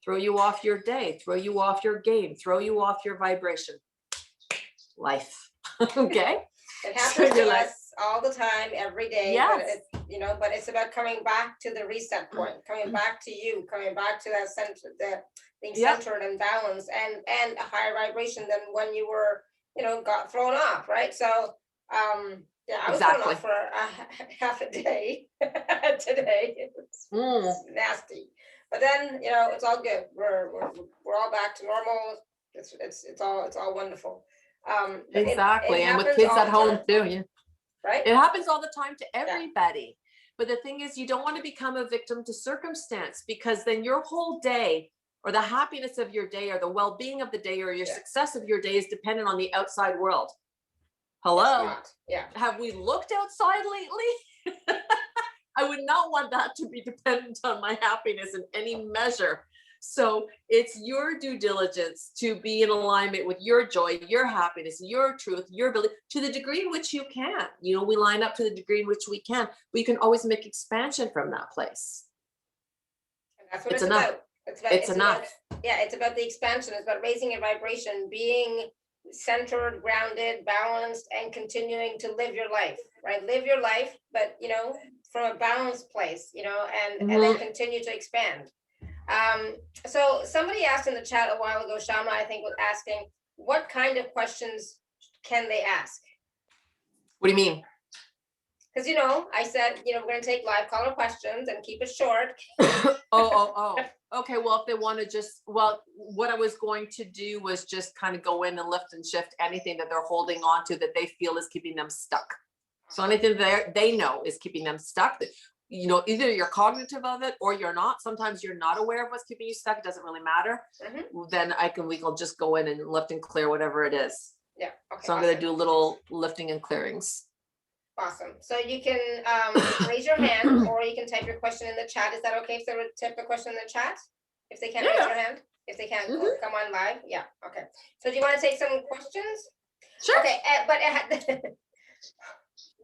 throw you off your day, throw you off your game, throw you off your vibration. Life. Okay? It happens to us all the time, every day. Yes. But it's about coming back to the reset point, coming back to you, coming back to that center, being centered and balanced and a higher vibration than when you were, got thrown off, right? So, I was thrown off for half a day today. It was nasty, but then it's all good. We're all back to normal. It's all wonderful. Exactly, and with kids at home too. Yeah. Right? It happens all the time to everybody. But the thing is, you don't want to become a victim to circumstance, because then your whole day or the happiness of your day or the well-being of the day or your success of your day is dependent on the outside world. Hello? Have we looked outside lately? I would not want that to be dependent on my happiness in any measure. So it's your due diligence to be in alignment with your joy, your happiness, your truth, your ability, to the degree in which you can. We line up to the degree in which we can, but you can always make expansion from that place. And that's what it's about. It's enough. It's about the expansion. It's about raising your vibration, being centered, grounded, balanced, and continuing to live your life, right? Live your life, but, from a balanced place, and then continue to expand. So somebody asked in the chat a while ago, Shama, I think, was asking, what kind of questions can they ask? What do you mean? Because, I said, we're going to take live caller questions and keep it short. Okay. Well, if they want to what I was going to do was just kind of go in and lift and shift anything that they're holding on to that they feel is keeping them stuck. So anything they know is keeping them stuck. Either you're cognitive of it or you're not. Sometimes you're not aware of what's keeping you stuck. It doesn't really matter. Then we can just go in and lift and clear whatever it is. Yeah. Okay. So I'm going to do a little lifting and clearings. Awesome. So you can raise your hand or you can type your question in the chat. Is that okay if they would type the question in the chat? If they can't raise their hand? If they can't come on live? Yeah. Okay. So do you want to take some questions? Sure. Okay. But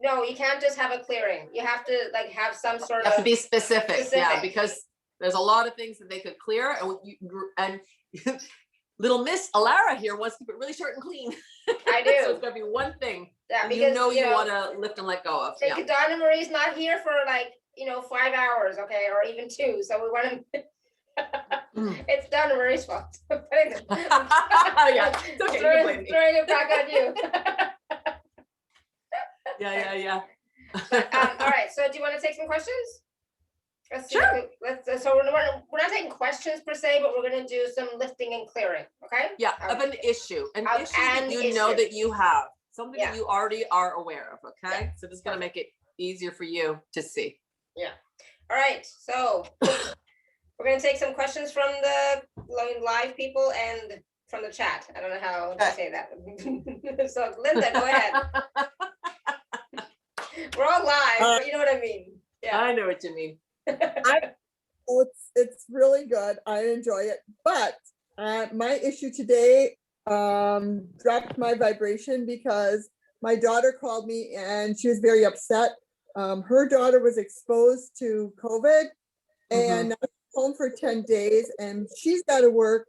no, you can't just have a clearing. You have to have some sort of. You have to be specific. Yeah, because there's a lot of things that they could clear, and little Miss Alara here wants to keep it really short and clean. I do. So it's gonna be one thing. Yeah, because you want to lift and let go of. Donna-Marie's not here for 5 hours, okay, or even 2. So we want to. It's Donna-Marie's fault. It's okay. Throwing it back on you. Yeah. All right. So do you want to take some questions? Let's see. Sure. So we're not taking questions per se, but we're going to do some lifting and clearing. Okay. Yeah. Of an issue that know that you have, something that you already are aware of. Okay. Yeah. So this is going to make it easier for you to see. Yeah. All right. So we're going to take some questions from the live people and from the chat. I don't know how to say that. So Linda, go ahead. We're all live, but you know what I mean. Yeah, I know what you mean. It's really good. I enjoy it, but my issue today dropped my vibration because my daughter called me and she was very upset. Her daughter was exposed to COVID and now she's home for 10 days and she's got to work,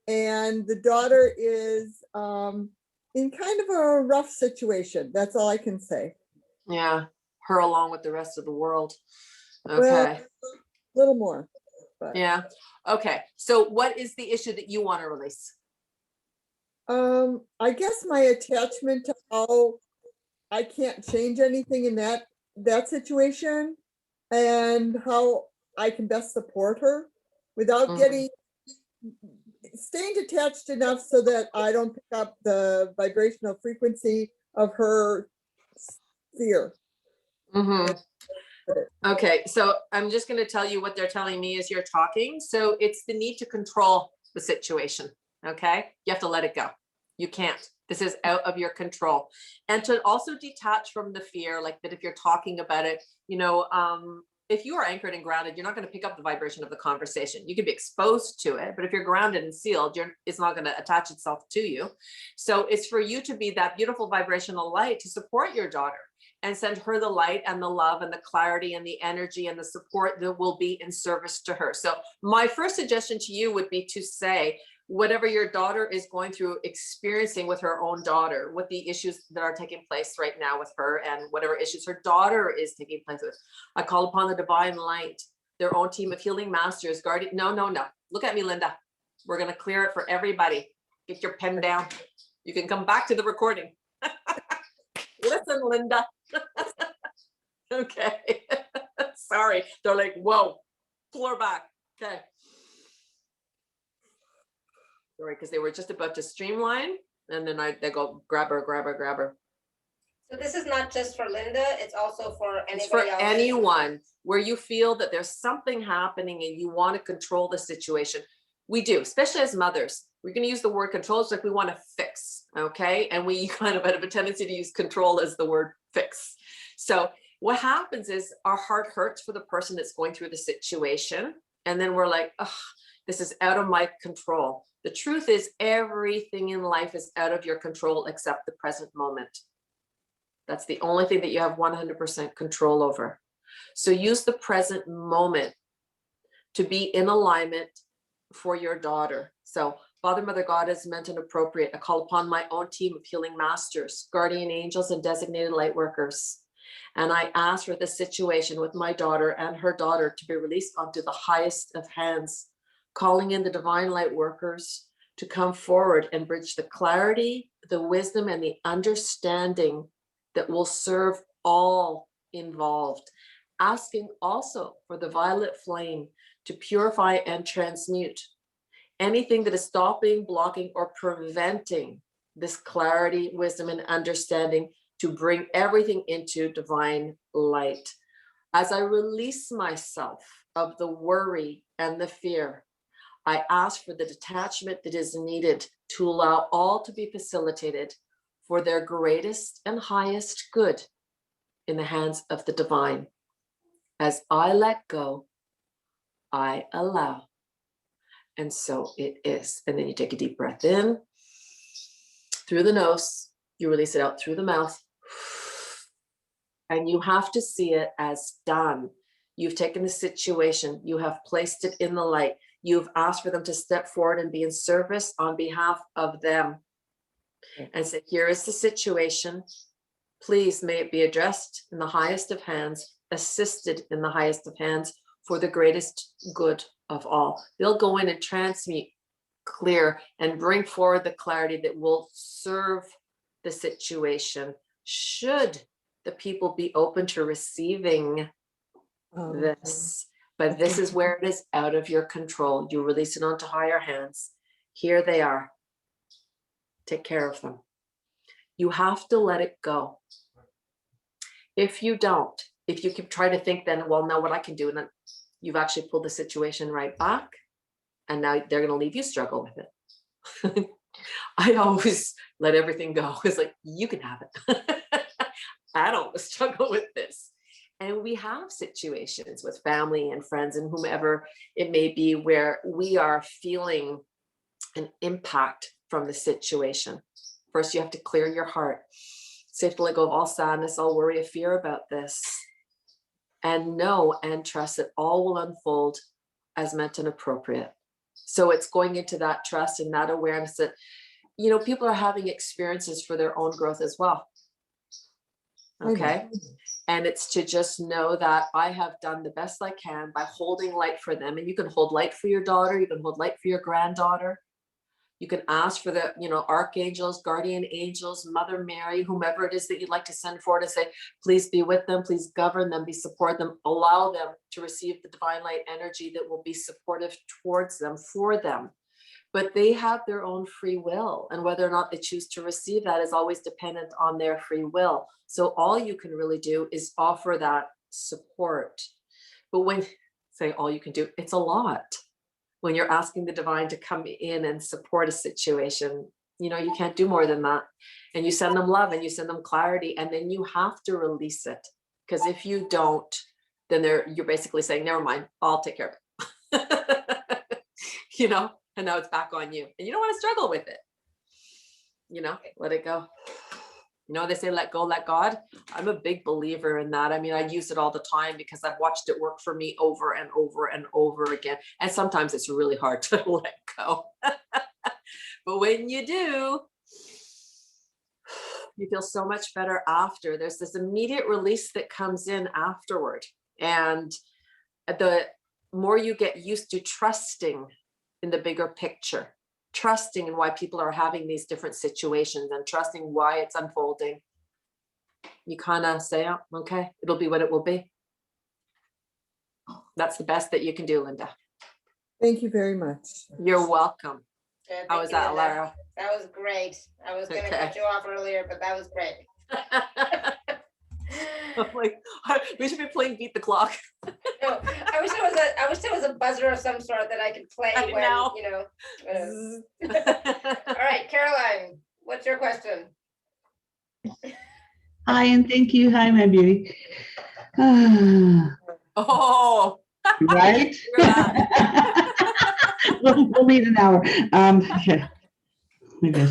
and the daughter is in kind of a rough situation. That's all I can say. Yeah, her along with the rest of the world. Well, Okay. a little more, but Yeah. Okay. So what is the issue that you want to release? I guess my attachment to how I can't change anything in that situation, and how I can best support her without Mhm. staying detached enough so that I don't pick up the vibrational frequency of her fear. Mhm. Okay, so I'm just going to tell you what they're telling me as you're talking. So it's the need to control the situation. Okay, you have to let it go. You can't. This is out of your control. And to also detach from the fear, like that if you're talking about it, if you are anchored and grounded, you're not going to pick up the vibration of the conversation. You can be exposed to it, but if you're grounded and sealed, it's not going to attach itself to you. So it's for you to be that beautiful vibrational light to support your daughter and send her the light and the love and the clarity and the energy and the support that will be in service to her. So my first suggestion to you would be to say, whatever your daughter is going through, experiencing with her own daughter, what the issues that are taking place right now with her, and whatever issues her daughter is taking place with, I call upon the divine light, their own team of healing masters, guardian. No. Look at me, Linda. We're going to clear it for everybody. Get your pen down. You can come back to the recording. Listen, Linda. Okay. Sorry. They're like, whoa, floor back. Okay. Sorry, because they were just about to streamline, and then they go grab her. So this is not just for Linda, it's also for It's for anybody else. anyone where you feel that there's something happening and you want to control the situation. We do, especially as mothers. We're going to use the word control. It's like we want to fix, okay? And we kind of have a tendency to use control as the word fix. So what happens is our heart hurts for the person that's going through the situation. And then we're like, oh, this is out of my control. The truth is everything in life is out of your control except the present moment. That's the only thing that you have 100% control over. So use the present moment to be in alignment for your daughter. So Father, Mother, God is meant and appropriate. I call upon my own team of healing masters, guardian angels, and designated light workers. And I ask for this situation with my daughter and her daughter to be released onto the highest of hands, calling in the divine light workers to come forward and bridge the clarity, the wisdom, and the understanding that will serve all involved. Asking also for the violet flame to purify and transmute anything that is stopping, blocking, or preventing this clarity, wisdom, and understanding, to bring everything into divine light. As I release myself of the worry and the fear, I ask for the detachment that is needed to allow all to be facilitated for their greatest and highest good in the hands of the divine. As I let go, I allow. And so it is. And then you take a deep breath in through the nose, you release it out through the mouth, and you have to see it as done. You've taken the situation, you have placed it in the light, you've asked for them to step forward and be in service on behalf of them. And say, here is the situation. Please may it be addressed in the highest of hands, assisted in the highest of hands for the greatest good of all. They'll go in and transmute, clear, and bring forward the clarity that will serve the situation, should the people be open to receiving this. But this is where it is out of your control. You release it onto higher hands. Here they are. Take care of them. You have to let it go. If you don't, if you keep trying to think, then, well, know what I can do, and then you've actually pulled the situation right back, and now they're going to leave you struggle with it. I always let everything go. It's like, you can have it. I don't struggle with this. And we have situations with family and friends and whomever it may be where we are feeling an impact from the situation. First, you have to clear your heart. So you have to let go of all sadness, all worry, or fear about this. And know and trust that all will unfold as meant and appropriate. So it's going into that trust and that awareness that, people are having experiences for their own growth as well. Okay. And it's to just know that I have done the best I can by holding light for them. And you can hold light for your daughter. You can hold light for your granddaughter. You can ask for the, archangels, guardian angels, Mother Mary, whomever it is that you'd like to send forward and say, please be with them, please govern them, support them, allow them to receive the divine light energy that will be supportive towards them, for them. But they have their own free will, and whether or not they choose to receive that is always dependent on their free will. So all you can really do is offer that support. But when say all you can do, it's a lot. When you're asking the divine to come in and support a situation, you can't do more than that. And you send them love and you send them clarity, and then you have to release it. Because if you don't, then you're basically saying, never mind, I'll take care of it. And now it's back on you. And you don't want to struggle with it. Let it go. They say, let go, let God. I'm a big believer in that. I mean, I use it all the time because I've watched it work for me over and over and over again. And sometimes it's really hard to let go. But when you do, you feel so much better after. There's this immediate release that comes in afterward. And the more you get used to trusting in the bigger picture, trusting in why people are having these different situations and trusting why it's unfolding, you kind of say, oh, okay, it'll be what it will be. That's the best that you can do, Linda. Thank you very much. You're welcome. Yeah, How was that, Lara? That was great. I was going to cut you off earlier, but that was great. We should be playing Beat the Clock. No, I wish there was a buzzer of some sort that I could play when, All right, Caroline, what's your question? Hi, and thank you. Hi, my beauty. Oh, right? we'll need an hour. Okay. Maybe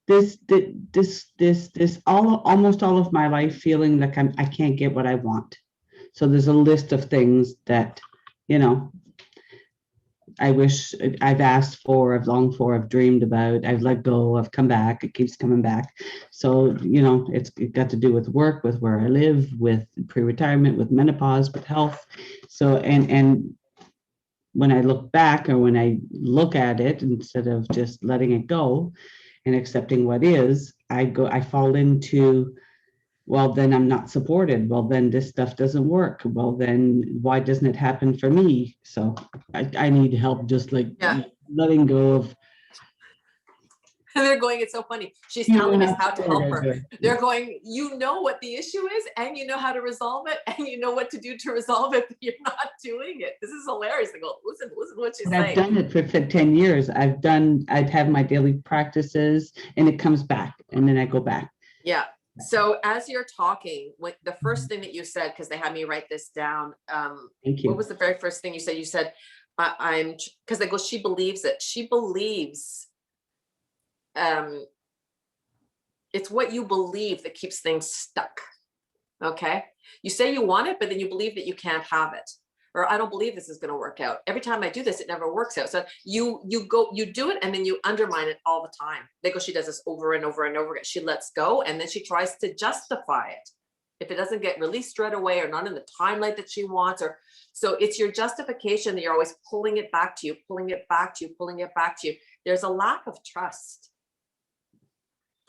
this almost all of my life feeling like I can't get what I want. So there's a list of things that, I wish I've asked for, I've longed for, I've dreamed about, I've let go, I've come back, it keeps coming back. So, it's got to do with work, with where I live, with pre-retirement, with menopause, with health. So, and when I look back, or when I look at it, instead of just letting it go and accepting what is, I fall into, well, then I'm not supported. Well, then this stuff doesn't work. Well, then why doesn't it happen for me? So I need help, just letting go of. And they're going, it's so funny. She's telling us how to help her. They're going, what the issue is, and you know how to resolve it, and you know what to do to resolve it, but you're not doing it. This is hilarious. They go, listen what she's saying. I've done it for 10 years. I've had my daily practices, and it comes back, and then I go back. Yeah. So as you're talking, the first thing that you said, because they had me write this down. Thank you. What was the very first thing you said? You said, because they go, she believes it. She believes. It's what you believe that keeps things stuck. Okay. You say you want it, but then you believe that you can't have it. Or I don't believe this is going to work out. Every time I do this, it never works out. So you do it, and then you undermine it all the time. They go, she does this over and over and over again. She lets go, and then she tries to justify it. If it doesn't get released right away, or not in the timeline that she wants, or so it's your justification that you're always pulling it back to you, pulling it back to you, pulling it back to you. There's a lack of trust.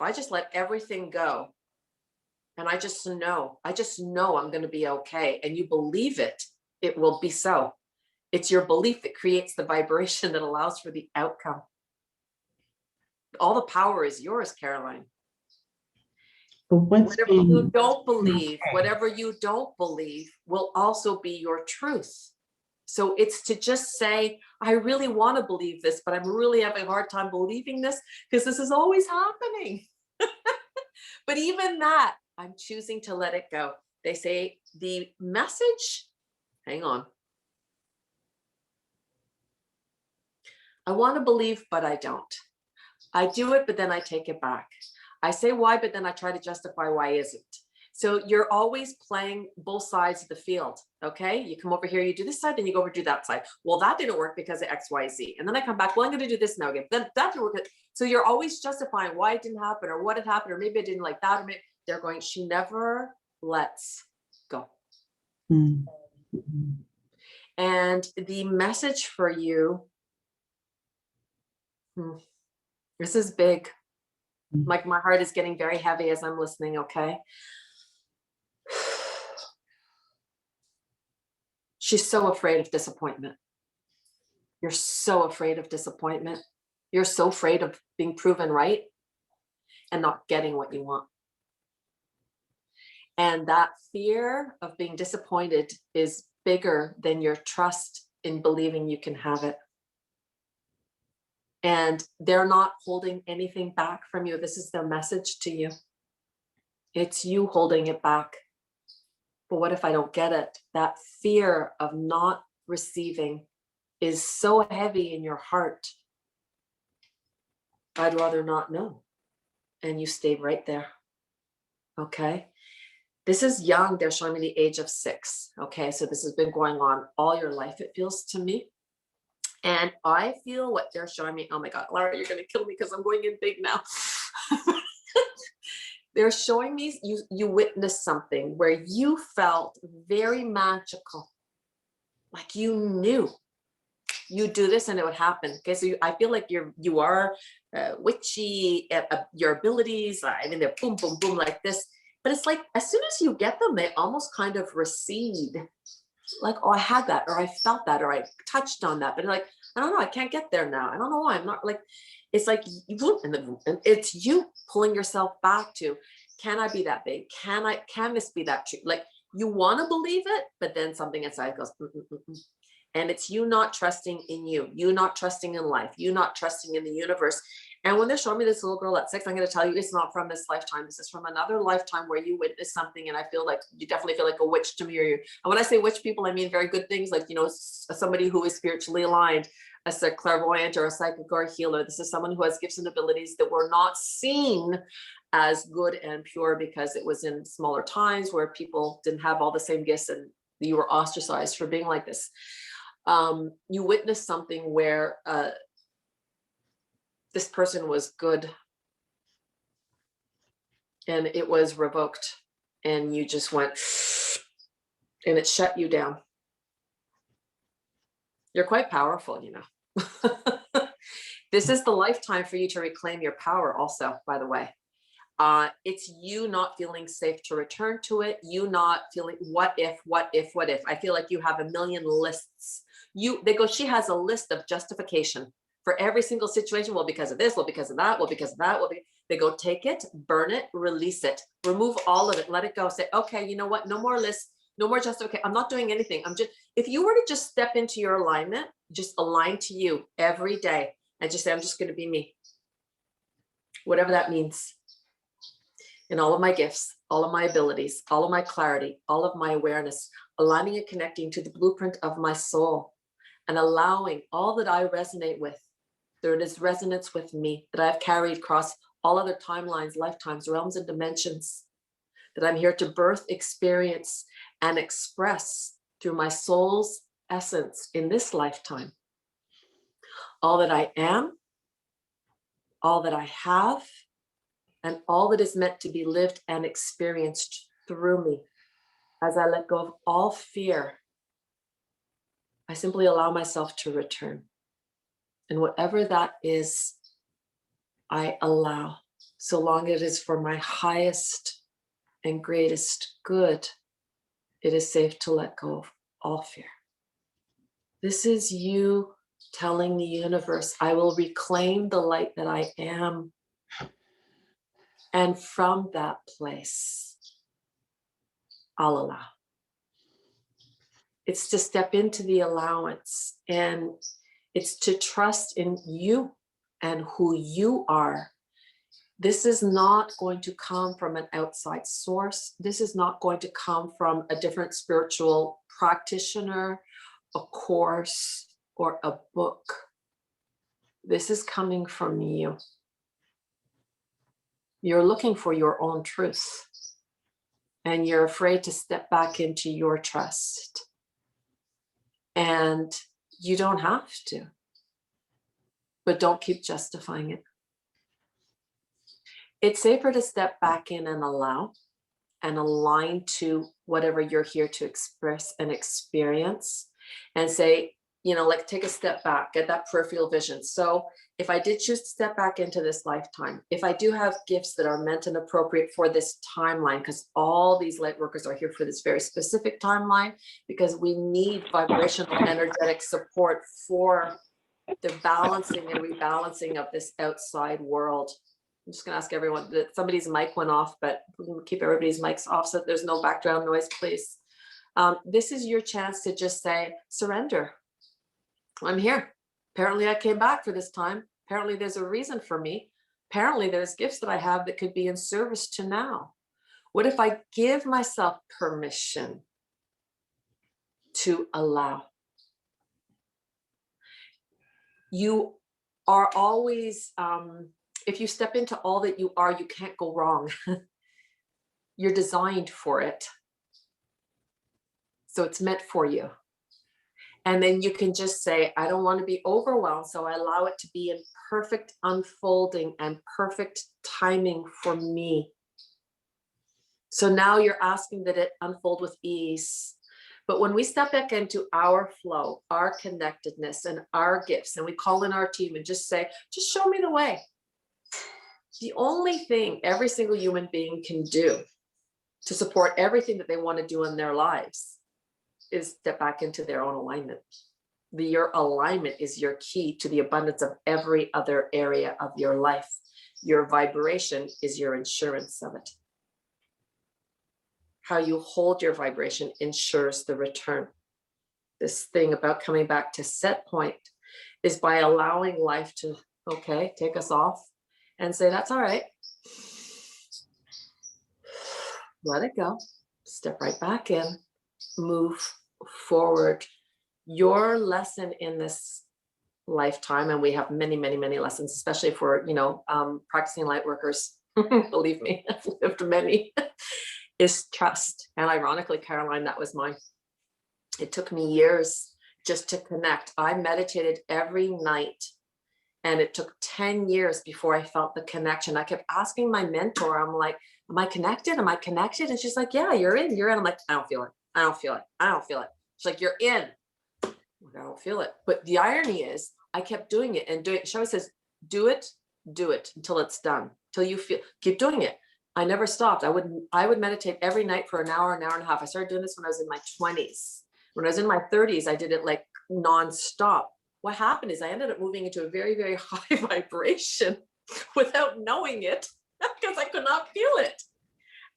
If I just let everything go, and I just know I'm going to be okay, and you believe it, it will be so. It's your belief that creates the vibration that allows for the outcome. All the power is yours, Caroline. But whatever you don't believe will also be your truth. So it's to just say, I really want to believe this, but I'm really having a hard time believing this because this is always happening. But even that, I'm choosing to let it go. They say the message, hang on. I want to believe, but I don't. I do it, but then I take it back. I say why, but then I try to justify why isn't. So you're always playing both sides of the field. Okay. You come over here, you do this side, then you go over to that side. Well, that didn't work because of X, Y, Z. And then I come back, well, I'm going to do this now again. Then that didn't work. So you're always justifying why it didn't happen or what had happened, or maybe I didn't like that. Or maybe they're going, she never lets go. Mm. And the message for you, this is big. Like my heart is getting very heavy as I'm listening. Okay. She's so afraid of disappointment. You're so afraid of disappointment. You're so afraid of being proven right and not getting what you want. And that fear of being disappointed is bigger than your trust in believing you can have it. And they're not holding anything back from you. This is their message to you. It's you holding it back. But what if I don't get it? That fear of not receiving is so heavy in your heart. I'd rather not know. And you stayed right there. Okay. This is young. They're showing me the age of 6. Okay. So this has been going on all your life, it feels to me. And I feel what they're showing me. Oh my God, Lara, you're going to kill me because I'm going in big now. They're showing me you witnessed something where you felt very magical. Like you knew you do this and it would happen. Okay, so I feel like you are witchy, your abilities, I mean, they're boom, boom, boom like this. But it's like, as soon as you get them, they almost kind of recede. Like, oh, I had that, or I felt that, or I touched on that. But like, I don't know, I can't get there now. I don't know why. I'm not like, it's like, and it's you pulling yourself back to, can I be that big? Can this be that true? Like you want to believe it, but then something inside goes, and it's you not trusting in you not trusting in life, you not trusting in the universe. And when they're showing me this little girl at 6, I'm going to tell you, it's not from this lifetime. This is from another lifetime where you witnessed something. And I feel like you definitely feel like a witch to me. And when I say witch people, I mean very good things, like, you know, somebody who is spiritually aligned, as a clairvoyant or a psychic or a healer. This is someone who has gifts and abilities that were not seen as good and pure because it was in smaller times where people didn't have all the same gifts and you were ostracized for being like this. You witnessed something where this person was good and it was revoked and you just went and it shut you down. You're quite powerful, you know. This is the lifetime for you to reclaim your power also, by the way. It's you not feeling safe to return to it. You not feeling what if. I feel like you have a million lists. They go, she has a list of justification for every single situation. Well, because of this, well, because of that, well, because of that, they go, take it, burn it, release it, remove all of it, let it go. Say, okay, you know what? No more lists, no more justification. I'm not doing anything. If you were to just step into your alignment, just align to you every day and just say, I'm just going to be me. Whatever that means. In all of my gifts, all of my abilities, all of my clarity, all of my awareness, aligning and connecting to the blueprint of my soul and allowing all that I resonate with, there is resonance with me that I've carried across all other timelines, lifetimes, realms, and dimensions, that I'm here to birth, experience, and express through my soul's essence in this lifetime. All that I am, all that I have, and all that is meant to be lived and experienced through me. As I let go of all fear, I simply allow myself to return. And whatever that is, I allow, so long as it is for my highest and greatest good, it is safe to let go of all fear. This is you telling the universe, I will reclaim the light that I am. And from that place, I'll allow. It's to step into the allowance, and it's to trust in you and who you are. This is not going to come from an outside source. This is not going to come from a different spiritual practitioner, a course, or a book. This is coming from you. You're looking for your own truth. and you're afraid to step back into your trust. And you don't have to, but don't keep justifying it. It's safer to step back in and allow and align to whatever you're here to express and experience, and say, you know, like take a step back, get that peripheral vision. So if I did choose to step back into this lifetime, if I do have gifts that are meant and appropriate for this timeline, because all these light workers are here for this very specific timeline, because we need vibrational energetic support for the balancing and rebalancing of this outside world. I'm just going to ask everyone that somebody's mic went off, but we can keep everybody's mics off so that there's no background noise, please. This is your chance to just say, surrender. I'm here. Apparently I came back for this time. Apparently there's a reason for me. Apparently there's gifts that I have that could be in service to now. What if I give myself permission to allow? You are always, if you step into all that you are, you can't go wrong. You're designed for it. So it's meant for you. And then you can just say, I don't want to be overwhelmed. So I allow it to be in perfect unfolding and perfect timing for me. So now you're asking that it unfold with ease. But when we step back into our flow, our connectedness and our gifts, and we call in our team and just say, just show me the way. The only thing every single human being can do to support everything that they want to do in their lives is step back into their own alignment. Your alignment is your key to the abundance of every other area of your life. Your vibration is your insurance of it. How you hold your vibration ensures the return. This thing about coming back to set point is by allowing life to, okay, take us off and say, that's all right. Let it go. Step right back in. Move forward. Your lesson in this lifetime, and we have many, many, many lessons, especially for, you know, practicing light workers, believe me, I've lived many, is trust. And ironically, Caroline, that was mine. It took me years just to connect. I meditated every night, and it took 10 years before I felt the connection. I kept asking my mentor, I'm like, am I connected? Am I connected? And she's like, yeah, you're in. I'm like, I don't feel it. I don't feel it. I don't feel it. She's like, you're in. I don't feel it. But the irony is I kept doing it and doing it. She always says, do it until it's done, till you feel, keep doing it. I never stopped. I would meditate every night for an hour and a half. I started doing this when I was in my 20s. When I was in my 30s, I did it like nonstop. What happened is I ended up moving into a very, very high vibration without knowing it because I could not feel it.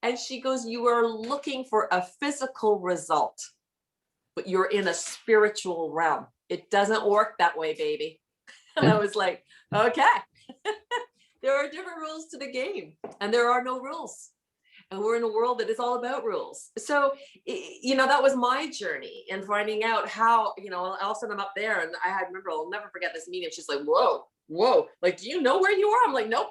And she goes, you are looking for a physical result, but you're in a spiritual realm. It doesn't work that way, baby. And I was like, okay, there are different rules to the game, and there are no rules. And we're in a world that is all about rules. So, you know, that was my journey in finding out how, you know, all of a sudden I'm up there, and remember, I'll never forget this meeting. She's like, whoa, like, do you know where you are? I'm like, nope,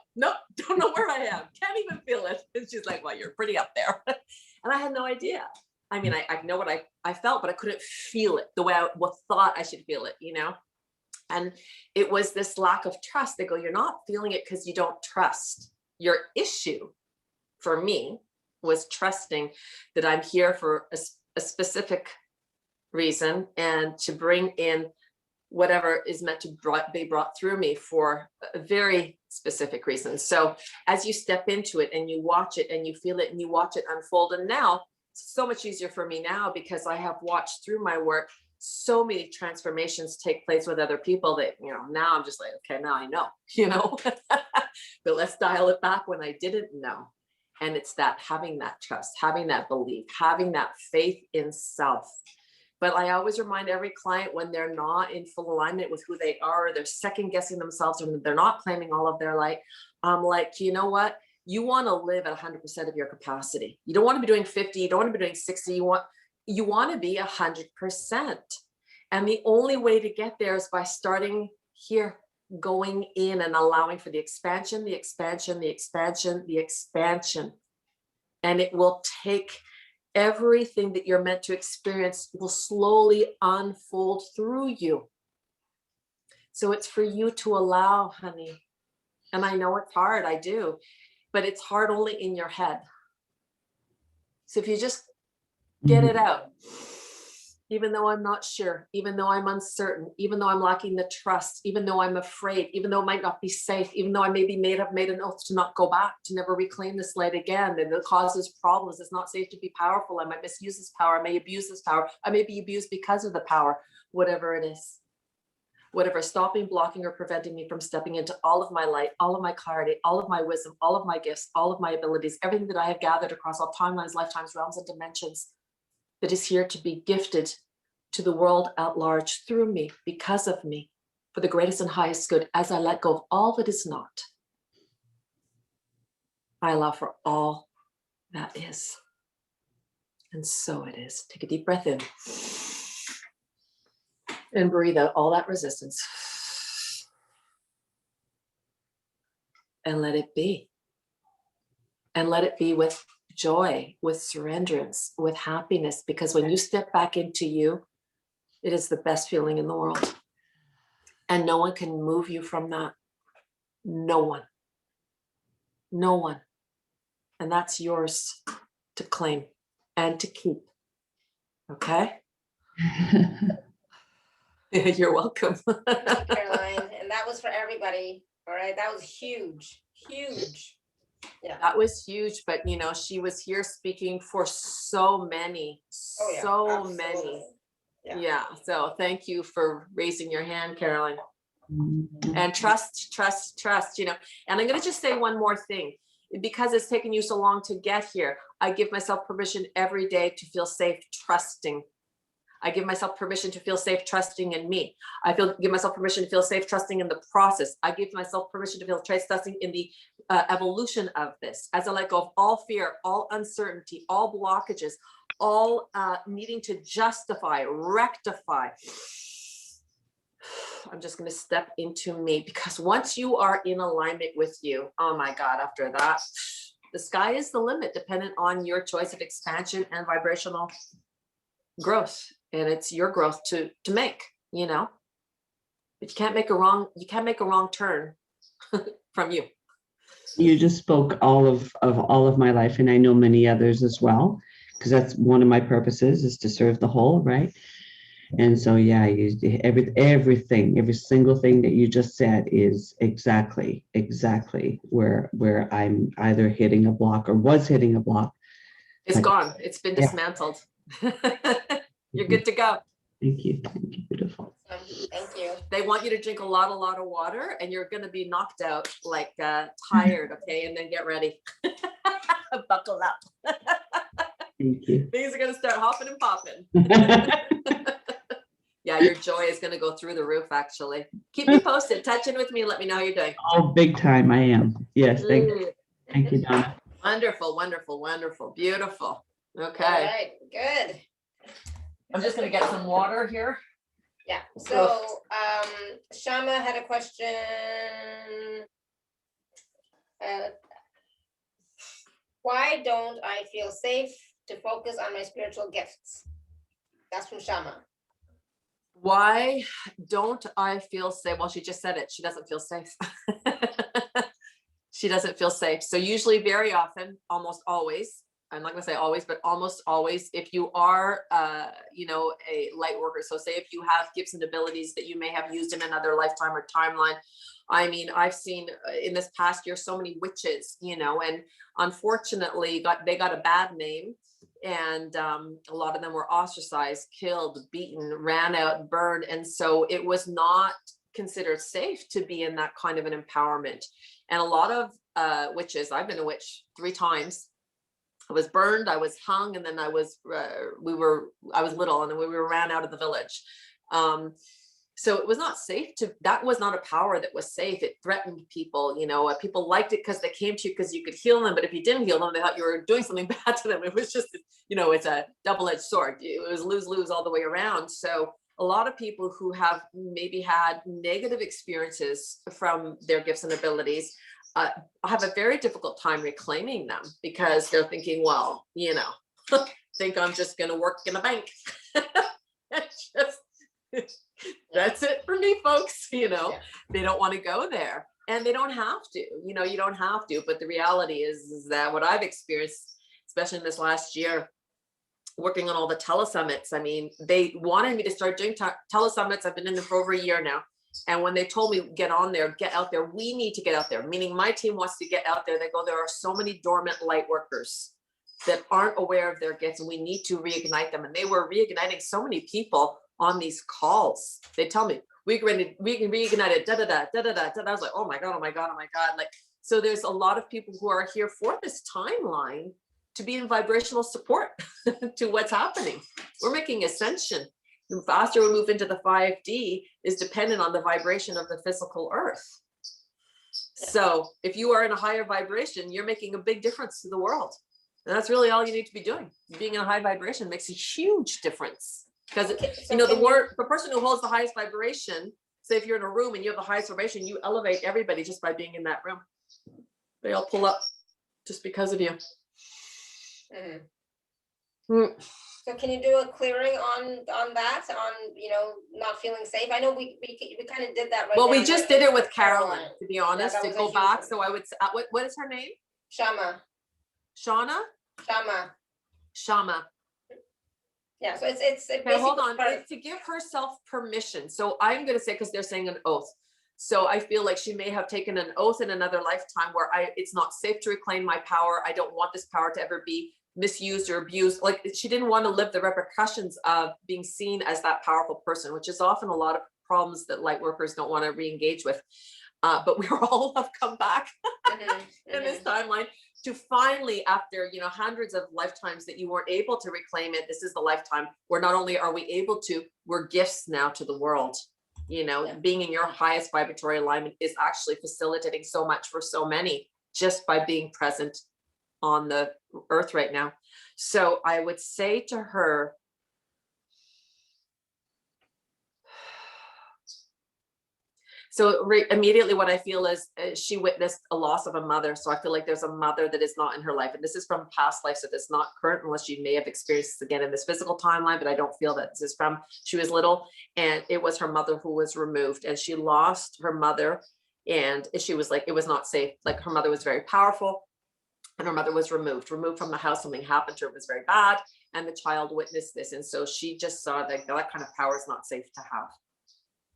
don't know where I am. Can't even feel it. And she's like, well, you're pretty up there. And I had no idea. I mean, I know what I felt, but I couldn't feel it the way I thought I should feel it, you know? And it was this lack of trust. They go, you're not feeling it because you don't trust. Your issue for me was trusting that I'm here for a specific reason, and to bring in whatever is meant to be brought through me for a very specific reason. So as you step into it and you watch it and you feel it and you watch it unfold, and now it's so much easier for me now because I have watched through my work so many transformations take place with other people that, you know, now I'm just like, okay, now I know, you know, but let's dial it back when I didn't know. And it's that having that trust, having that belief, having that faith in self. But I always remind every client, when they're not in full alignment with who they are, they're second guessing themselves, and they're not claiming all of their light. I'm like, you know what? You want to live at 100% of your capacity. You don't want to be doing 50. You don't want to be doing 60. You want to be 100%. And the only way to get there is by starting here, going in and allowing for the expansion, the expansion, the expansion, the expansion. and it will take everything that you're meant to experience will slowly unfold through you. So it's for you to allow, honey. And I know it's hard, I do, but it's hard only in your head. So if you just get it out, even though I'm not sure, even though I'm uncertain, even though I'm lacking the trust, even though I'm afraid, even though it might not be safe, even though I maybe have made an oath to not go back, to never reclaim this light again, and it causes problems. It's not safe to be powerful. I might misuse this power. I may abuse this power. I may be abused because of the power, whatever it is. Whatever is stopping, blocking, or preventing me from stepping into all of my light, all of my clarity, all of my wisdom, all of my gifts, all of my abilities, everything that I have gathered across all timelines, lifetimes, realms, and dimensions that is here to be gifted to the world at large through me, because of me, for the greatest and highest good, as I let go of all that is not. I allow for all that is. And so it is. Take a deep breath in. And breathe out all that resistance. And let it be. And let it be with joy, with surrenderance, with happiness, because when you step back into you, it is the best feeling in the world. And no one can move you from that. No one. No one. And that's yours to claim and to keep. Okay? You're welcome. Thank you, Caroline. And that was for everybody. All right. That was huge. Huge. Yeah. That was huge. But, you know, she was here speaking for so many. Oh, yeah, So absolutely. many. Yeah. So thank you for raising your hand, Caroline. And trust, you know. And I'm going to just say one more thing. Because it's taken you so long to get here, I give myself permission every day to feel safe, trusting. I give myself permission to feel safe, trusting in me. Give myself permission to feel safe, trusting in the process. I give myself permission to feel trusting in the evolution of this. As I let go of all fear, all uncertainty, all blockages, all needing to justify, rectify. I'm just going to step into me, because once you are in alignment with you, oh my God, after that, the sky is the limit, dependent on your choice of expansion and vibrational growth. And it's your growth to make, you know, but you can't make a wrong turn from you. You just spoke all of my life, and I know many others as well, because that's one of my purposes, is to serve the whole, right? And so, yeah, everything, every single thing that you just said is exactly where I'm either hitting a block or was hitting a block. It's gone. It's been dismantled. You're good to go. Thank you. Beautiful. Thank you. They want you to drink a lot of water, and you're going to be knocked out, like tired. Okay. And then get ready. Buckle up. Thank you. Things are going to start hopping and popping. Yeah, your joy is going to go through the roof, actually. Keep me posted. Touch in with me and let me know how you're doing. Oh, big time. I am. Yes. Thank you. Thank you, Donna. Wonderful. Beautiful. Okay. All right. Good. I'm just going to get some water here. Yeah. So Shama had a question. Why don't I feel safe to focus on my spiritual gifts? That's from Shama. Why don't I feel safe? Well, she just said it. She doesn't feel safe. She doesn't feel safe. So usually, very often, almost always, I'm not going to say always, but almost always, if you are, you know, a light worker, so say if you have gifts and abilities that you may have used in another lifetime or timeline. I mean, I've seen in this past year so many witches, you know, and unfortunately they got a bad name. And a lot of them were ostracized, killed, beaten, ran out, burned. And so it was not considered safe to be in that kind of an empowerment. And a lot of witches, I've been a witch 3 times. I was burned, I was hung, and then I was little, and then we were ran out of the village. So it was not safe that was not a power that was safe. It threatened people, you know, people liked it because they came to you because you could heal them. But if you didn't heal them, they thought you were doing something bad to them. It was just, you know, it's a double-edged sword. It was lose-lose all the way around. So a lot of people who have maybe had negative experiences from their gifts and abilities have a very difficult time reclaiming them because they're thinking, well, you know, think I'm just going to work in a bank. That's it for me, folks. You know, they don't want to go there, and they don't have to. You know, you don't have to. But the reality is that what I've experienced, especially in this last year, working on all the telesummits. I mean, they wanted me to start doing telesummits. I've been in them for over a year now. And when they told me, get on there, get out there, we need to get out there, meaning my team wants to get out there. They go, there are so many dormant light workers that aren't aware of their gifts, and we need to reignite them. And they were reigniting so many people on these calls. They tell me, we can reignite it, da, da, da, da, da, da, da. I was like, oh my God, oh my God, oh my God. Like, so there's a lot of people who are here for this timeline to be in vibrational support to what's happening. We're making ascension. The faster we move into the 5D is dependent on the vibration of the physical earth. So if you are in a higher vibration, you're making a big difference to the world. And that's really all you need to be doing. Being in a high vibration makes a huge difference. Because, you know, the person who holds the highest vibration, say if you're in a room and you have the highest vibration, you elevate everybody just by being in that room. They all pull up just because of you. So can you do a clearing on that, on, you know, not feeling safe? I know we kind of did that right. Well, we just did it with Carolyn, to be honest, to go back. So I would say, what is her name? Shama. Shauna? Shama. Yeah, so it's okay, hold on. It's to give herself permission. So I'm going to say, because they're saying an oath. So I feel like she may have taken an oath in another lifetime where it's not safe to reclaim my power. I don't want this power to ever be misused or abused. Like, she didn't want to live the repercussions of being seen as that powerful person, which is often a lot of problems that light workers don't want to re-engage with. But we all have come back in this timeline to finally, after, you know, hundreds of lifetimes that you weren't able to reclaim it, this is the lifetime where not only are we able to, we're gifts now to the world. You know, being in your highest vibratory alignment is actually facilitating so much for so many just by being present on the earth right now. So I would say to her, so immediately what I feel is she witnessed a loss of a mother. So I feel like there's a mother that is not in her life. And this is from past life. So it's not current, unless she may have experienced this again in this physical timeline, but I don't feel that this is from, she was little and it was her mother who was removed, and she lost her mother. And she was like, it was not safe. Like, her mother was very powerful and her mother was removed from the house. Something happened to her, it was very bad. And the child witnessed this. And so she just saw that kind of power is not safe to have.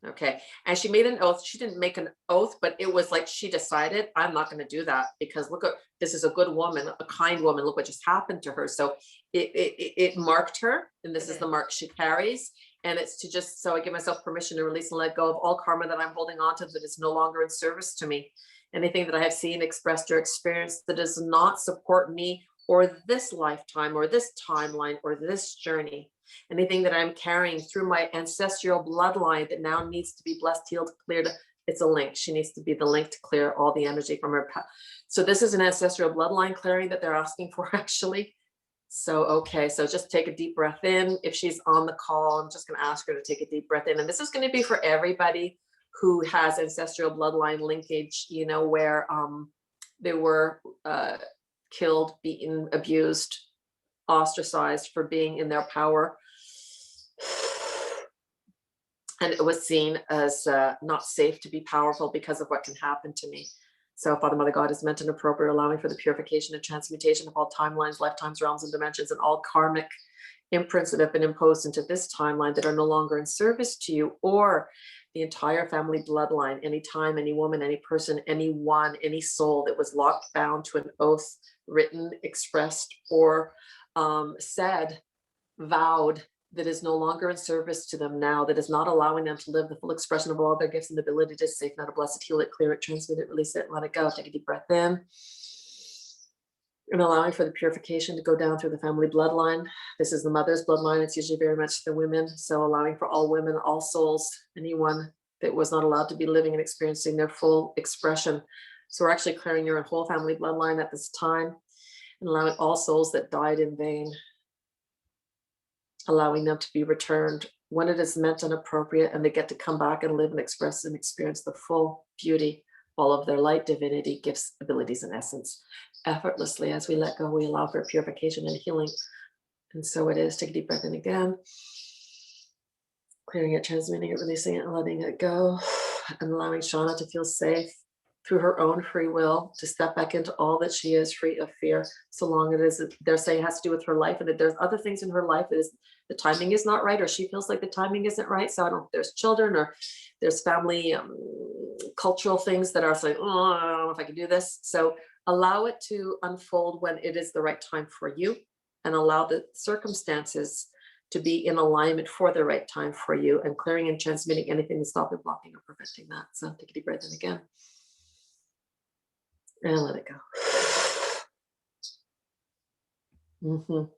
Okay. And she made an oath. She didn't make an oath, but it was like, she decided, I'm not going to do that, because look, this is a good woman, a kind woman. Look what just happened to her. So it marked her. And this is the mark she carries. And it's to just, so I give myself permission to release and let go of all karma that I'm holding on to that is no longer in service to me. Anything that I have seen, expressed, or experienced that does not support me or this lifetime or this timeline or this journey. Anything that I'm carrying through my ancestral bloodline that now needs to be blessed, healed, cleared. It's a link. She needs to be the link to clear all the energy from her past. So this is an ancestral bloodline clearing that they're asking for, actually. So, okay. So just take a deep breath in. If she's on the call, I'm just going to ask her to take a deep breath in. And this is going to be for everybody who has ancestral bloodline linkage, you know, where they were killed, beaten, abused, ostracized for being in their power. And it was seen as not safe to be powerful because of what can happen to me. So Father, Mother, God is meant and appropriate, allowing for the purification and transmutation of all timelines, lifetimes, realms, and dimensions, and all karmic imprints that have been imposed into this timeline that are no longer in service to you or the entire family bloodline. Any time, any woman, any person, anyone, any soul that was locked, bound to an oath, written, expressed, or said, vowed, that is no longer in service to them now, that is not allowing them to live the full expression of all their gifts and ability to safe, not a blessed, heal it, clear it, transmute it, release it, and let it go. Take a deep breath in. And allowing for the purification to go down through the family bloodline. This is the mother's bloodline. It's usually very much the women. So allowing for all women, all souls, anyone that was not allowed to be living and experiencing their full expression. So we're actually clearing your whole family bloodline at this time, and allowing all souls that died in vain, allowing them to be returned when it is meant and appropriate, and they get to come back and live and express and experience the full beauty all of their light, divinity, gifts, abilities, and essence. Effortlessly, as we let go, we allow for purification and healing. And so it is. Take a deep breath in again. Clearing it, transmuting it, releasing it, and letting it go. And allowing Shauna to feel safe through her own free will to step back into all that she is, free of fear, so long it is, they're saying it has to do with her life, and that there's other things in her life that is, the timing is not right, or she feels like the timing isn't right. So I don't know if there's children or there's family cultural things that are like, oh, I don't know if I can do this. So allow it to unfold when it is the right time for you, and allow the circumstances to be in alignment for the right time for you, and clearing and transmitting anything that's stopping, blocking, or preventing that. So take a deep breath in again. And let it go.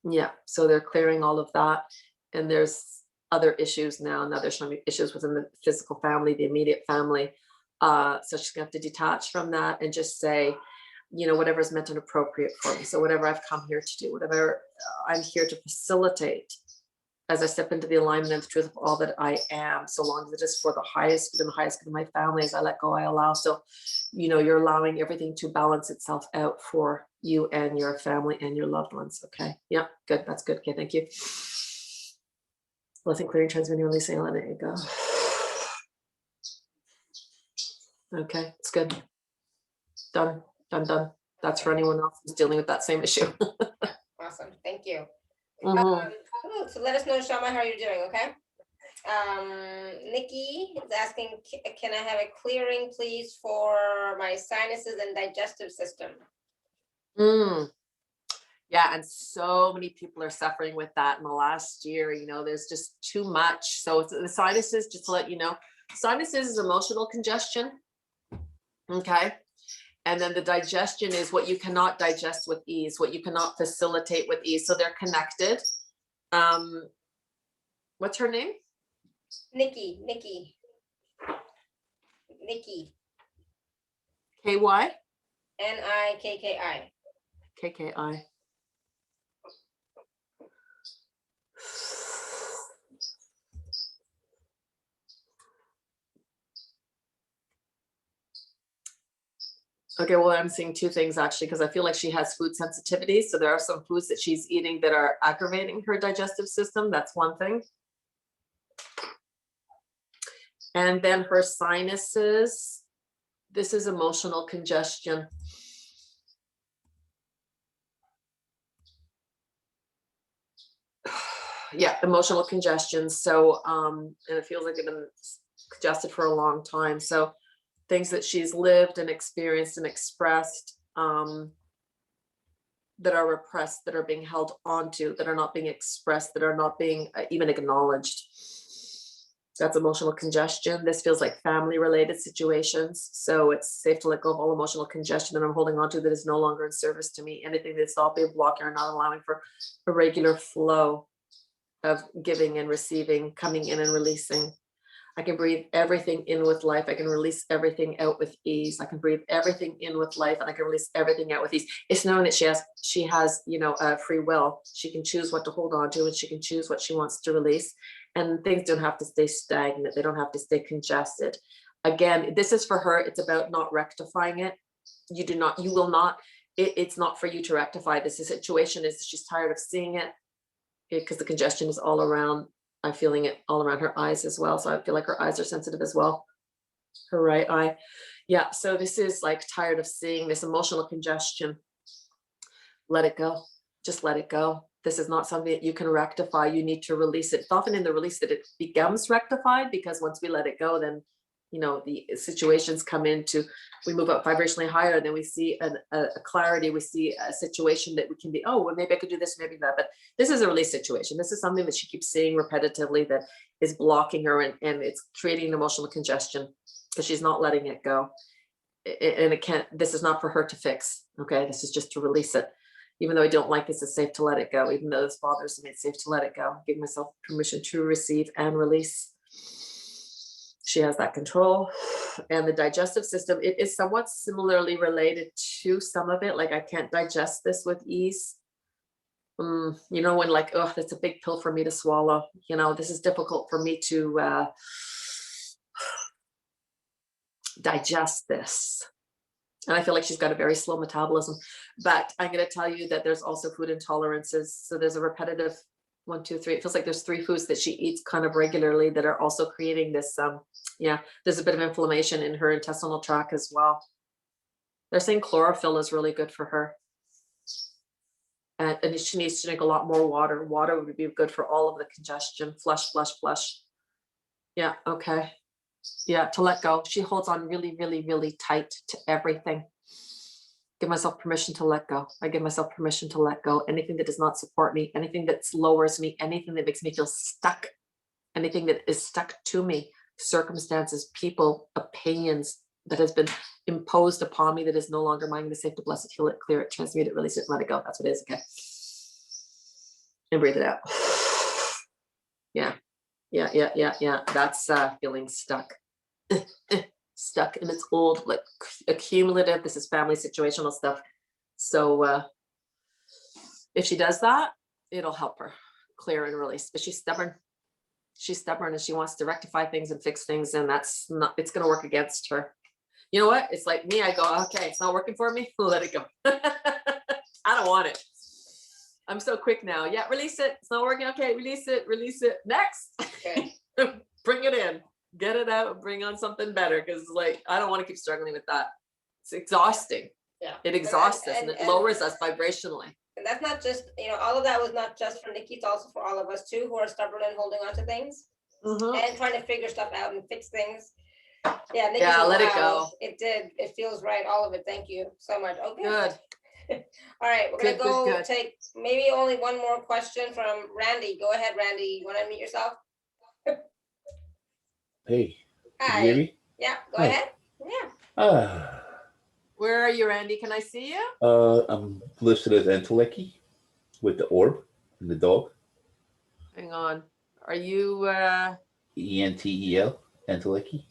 Yeah, so they're clearing all of that. And there's other issues now. Now there's showing issues within the physical family, the immediate family. So she's gonna have to detach from that and just say, you know, whatever is meant and appropriate for me. So whatever I've come here to do, whatever I'm here to facilitate, as I step into the alignment and the truth of all that I am, so long as it is for the highest good and the highest good of my family, as I let go, I allow. So, you know, you're allowing everything to balance itself out for you and your family and your loved ones. Okay. Yeah, good. That's good. Okay. Thank you. Blessing, clearing, transmitting, releasing, letting it go. Okay. It's good. Done. Done. That's for anyone else who's dealing with that same issue. Awesome. Thank you. Mhm. Cool. So let us know, Shama, how you're doing, okay? Nikki is asking, can I have a clearing, please, for my sinuses and digestive system? Yeah, and so many people are suffering with that in the last year. You know, there's just too much. So it's the sinuses, just to let you know, sinuses is emotional congestion. Okay. And then the digestion is what you cannot digest with ease, what you cannot facilitate with ease. So they're connected. What's her name? Nikki. KY? Nikki. KKI. Okay, well, I'm seeing two things actually, because I feel like she has food sensitivities. So there are some foods that she's eating that are aggravating her digestive system. That's one thing. And then her sinuses, this is emotional congestion. Yeah, emotional congestion. So, and it feels like they've been congested for a long time. So things that she's lived and experienced and expressed that are repressed, that are being held onto, that are not being expressed, that are not being even acknowledged. That's emotional congestion. This feels like family related situations. So it's safe to let go of all emotional congestion that I'm holding on to that is no longer in service to me. Anything that's stopping, blocking, or not allowing for a regular flow of giving and receiving, coming in and releasing. I can breathe everything in with life. I can release everything out with ease. I can breathe everything in with life, and I can release everything out with ease. It's knowing that she has, you know, free will. She can choose what to hold on to, and she can choose what she wants to release. And things don't have to stay stagnant. They don't have to stay congested. Again, this is for her. It's about not rectifying it. You will not, it's not for you to rectify this. The situation is she's tired of seeing it because the congestion is all around. I'm feeling it all around her eyes as well. So I feel like her eyes are sensitive as well. Her right eye. Yeah. So this is like tired of seeing this emotional congestion. Let it go. Just let it go. This is not something that you can rectify. You need to release it. It's often in the release that it becomes rectified, because once we let it go, then, you know, the situations come into, we move up vibrationally higher, and then we see a clarity. We see a situation that we can be, oh, well, maybe I could do this, maybe that. But this is a release situation. This is something that she keeps seeing repetitively that is blocking her, and it's creating an emotional congestion because she's not letting it go. And it can't, this is not for her to fix. Okay. This is just to release it. Even though I don't like this, it's safe to let it go. Even though this bothers me, it's safe to let it go. Give myself permission to receive and release. She has that control. And the digestive system, it is somewhat similarly related to some of it. Like, I can't digest this with ease. You know, when like, oh, that's a big pill for me to swallow. You know, this is difficult for me to digest this. And I feel like she's got a very slow metabolism, but I'm going to tell you that there's also food intolerances. So there's a repetitive 1, 2, 3. It feels like there's 3 foods that she eats kind of regularly that are also creating this. There's a bit of inflammation in her intestinal tract as well. They're saying chlorophyll is really good for her. And she needs to drink a lot more water. Water would be good for all of the congestion, flush. Yeah, okay. Yeah, to let go. She holds on really, really, really tight to everything. Give myself permission to let go. I give myself permission to let go. Anything that does not support me, anything that lowers me, anything that makes me feel stuck, anything that is stuck to me, circumstances, people, opinions that has been imposed upon me that is no longer mine. To save, to bless it, heal it, clear it, transmute it, release it, let it go. That's what it is. Okay. And breathe it out. Yeah. That's feeling stuck. Stuck, and it's old, like accumulative. This is family situational stuff. So if she does that, it'll help her clear and release. But she's stubborn. She's stubborn, and she wants to rectify things and fix things, and that's not, it's going to work against her. You know what? It's like me. I go, okay, it's not working for me. Let it go. I don't want it. I'm so quick now. Yeah, release it. It's not working. Okay, release it. Release it. Next. Okay. Bring it in. Get it out. Bring on something better. Because like, I don't want to keep struggling with that. It's exhausting. Yeah. It exhausts us and it lowers us vibrationally. And that's not just, all of that was not just for Nikki, it's also for all of us too, who are stubborn and holding on to things and trying to figure stuff out and fix things. Yeah, Nikki, let it go. It did. It feels right. All of it. Thank you so much. Okay. Good. All right, we're gonna Good. take maybe only one more question from Randy. Go ahead, Randy. You want to unmute yourself? Hey. Hi. Can you hear me? Yeah. Go ahead. Yeah. Where are you, Randy? Can I see you? I'm listed as Entelechy with the orb and the dog. Hang on. Are you? ENTEL, Entelechy.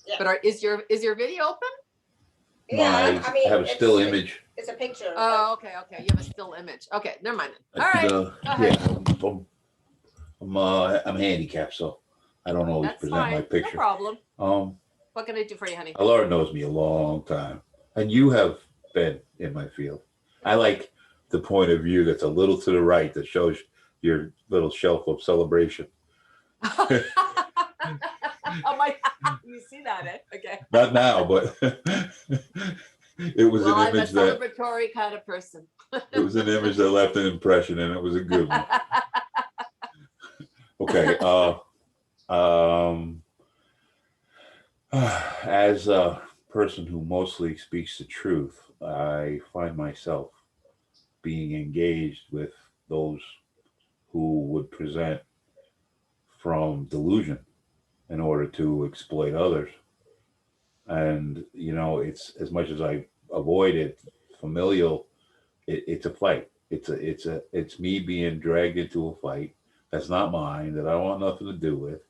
Yeah. But is your video open? Yeah. I mean, I have a still image. It's a picture. Oh, okay. You have a still image. Okay, never mind. All right. I'm handicapped, so I don't always That's present fine. my picture. No problem. Um, What can I do for you, honey? Laura knows me a long time, and you have been in my field. I like the point of view that's a little to the right that shows your little shelf of celebration. Oh my! You see that? Okay. Not now, but it was an image I'm a celebratory kind of person. It was an image that left an impression, and it was a good one. Okay. As a person who mostly speaks the truth, I find myself being engaged with those who would present from delusion in order to exploit others. And, it's as much as I avoid it, familial, it's a fight. It's me being dragged into a fight that's not mine, that I want nothing to do with.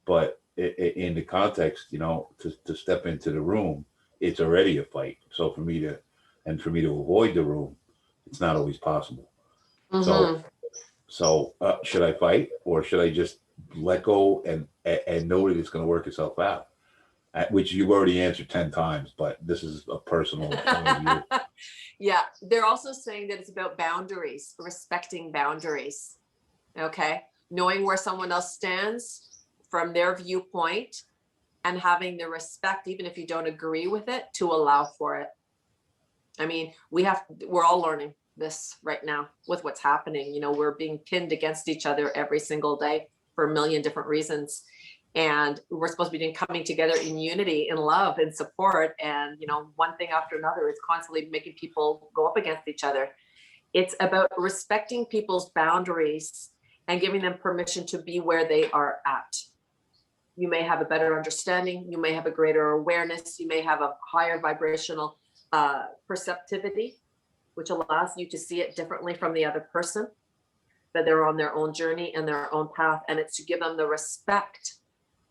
But in the context, to step into the room, it's already a fight. So for me to avoid the room, it's not always possible. So should I fight, or should I just let go and know that it's going to work itself out? Which you've already answered 10 times, but this is a personal point of view. Yeah, they're also saying that it's about boundaries, respecting boundaries. Okay, knowing where someone else stands from their viewpoint and having the respect, even if you don't agree with it, to allow for it. I mean, we're all learning this right now with what's happening. We're being pinned against each other every single day for a million different reasons. And we're supposed to be coming together in unity, in love, and support. And, one thing after another is constantly making people go up against each other. It's about respecting people's boundaries and giving them permission to be where they are at. You may have a better understanding. You may have a greater awareness. You may have a higher vibrational perceptivity, which allows you to see it differently from the other person, that they're on their own journey and their own path. And it's to give them the respect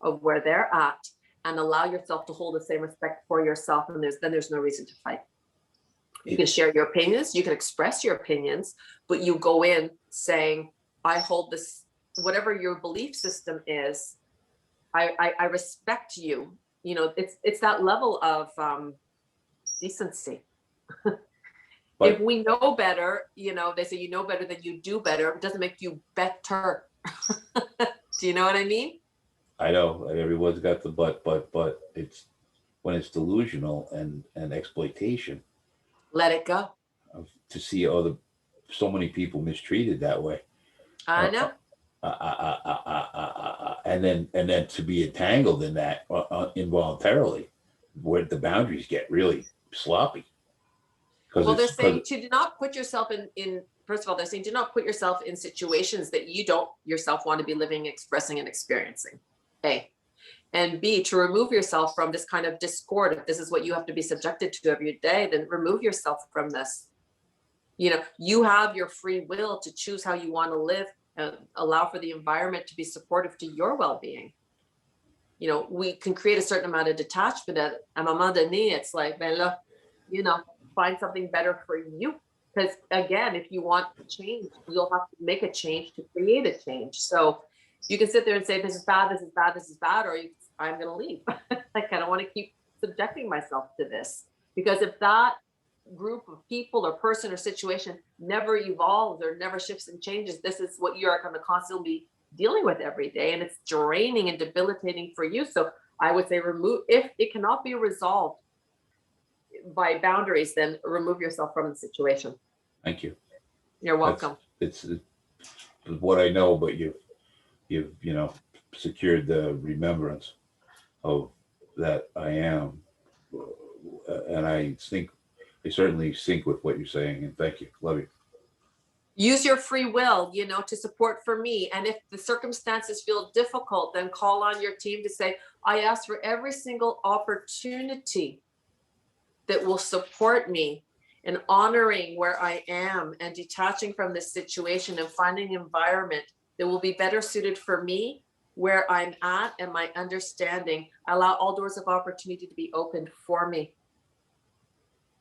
of where they're at and allow yourself to hold the same respect for yourself. And there's no reason to fight. You can share your opinions, you can express your opinions, but you go in saying, I hold this, whatever your belief system is, I respect you you know, it's that level of decency. But- If we know better, you know, they say you know better than you do better. It doesn't make you better. Do you know what I mean? I know everyone's got the but it's when it's delusional and exploitation Let it go. to see so many people mistreated that way. I know. And then to be entangled in that involuntarily, where the boundaries get really sloppy. Well, they're saying to do not put yourself in, first of all, they're saying do not put yourself in situations that you don't yourself want to be living, expressing, and experiencing. A. And B, to remove yourself from this kind of discord. If this is what you have to be subjected to every day, then remove yourself from this. You know, you have your free will to choose how you want to live and allow for the environment to be supportive to your well-being. You know, we can create a certain amount of detachment at a moment donné. It's like, ben look, you know, find something better for you. Because again, if you want to change, you'll have to make a change to create a change. So you can sit there and say, this is bad, this is bad, this is bad, or I'm going to leave. Like, I don't want to keep subjecting myself to this. Because if that group of people or person or situation never evolves or never shifts and changes, this is what you're going to constantly be dealing with every day. And it's draining and debilitating for you. So I would say remove, if it cannot be resolved by boundaries, then remove yourself from the situation. Thank you. You're welcome. It's what I know, but you've you know secured the remembrance of that I am, and I certainly sync with what you're saying, and thank you. Love you. Use your free will, you know, to support for me. And if the circumstances feel difficult, then call on your team to say, I ask for every single opportunity that will support me in honoring where I am and detaching from this situation and finding an environment that will be better suited for me, where I'm at and my understanding. Allow all doors of opportunity to be opened for me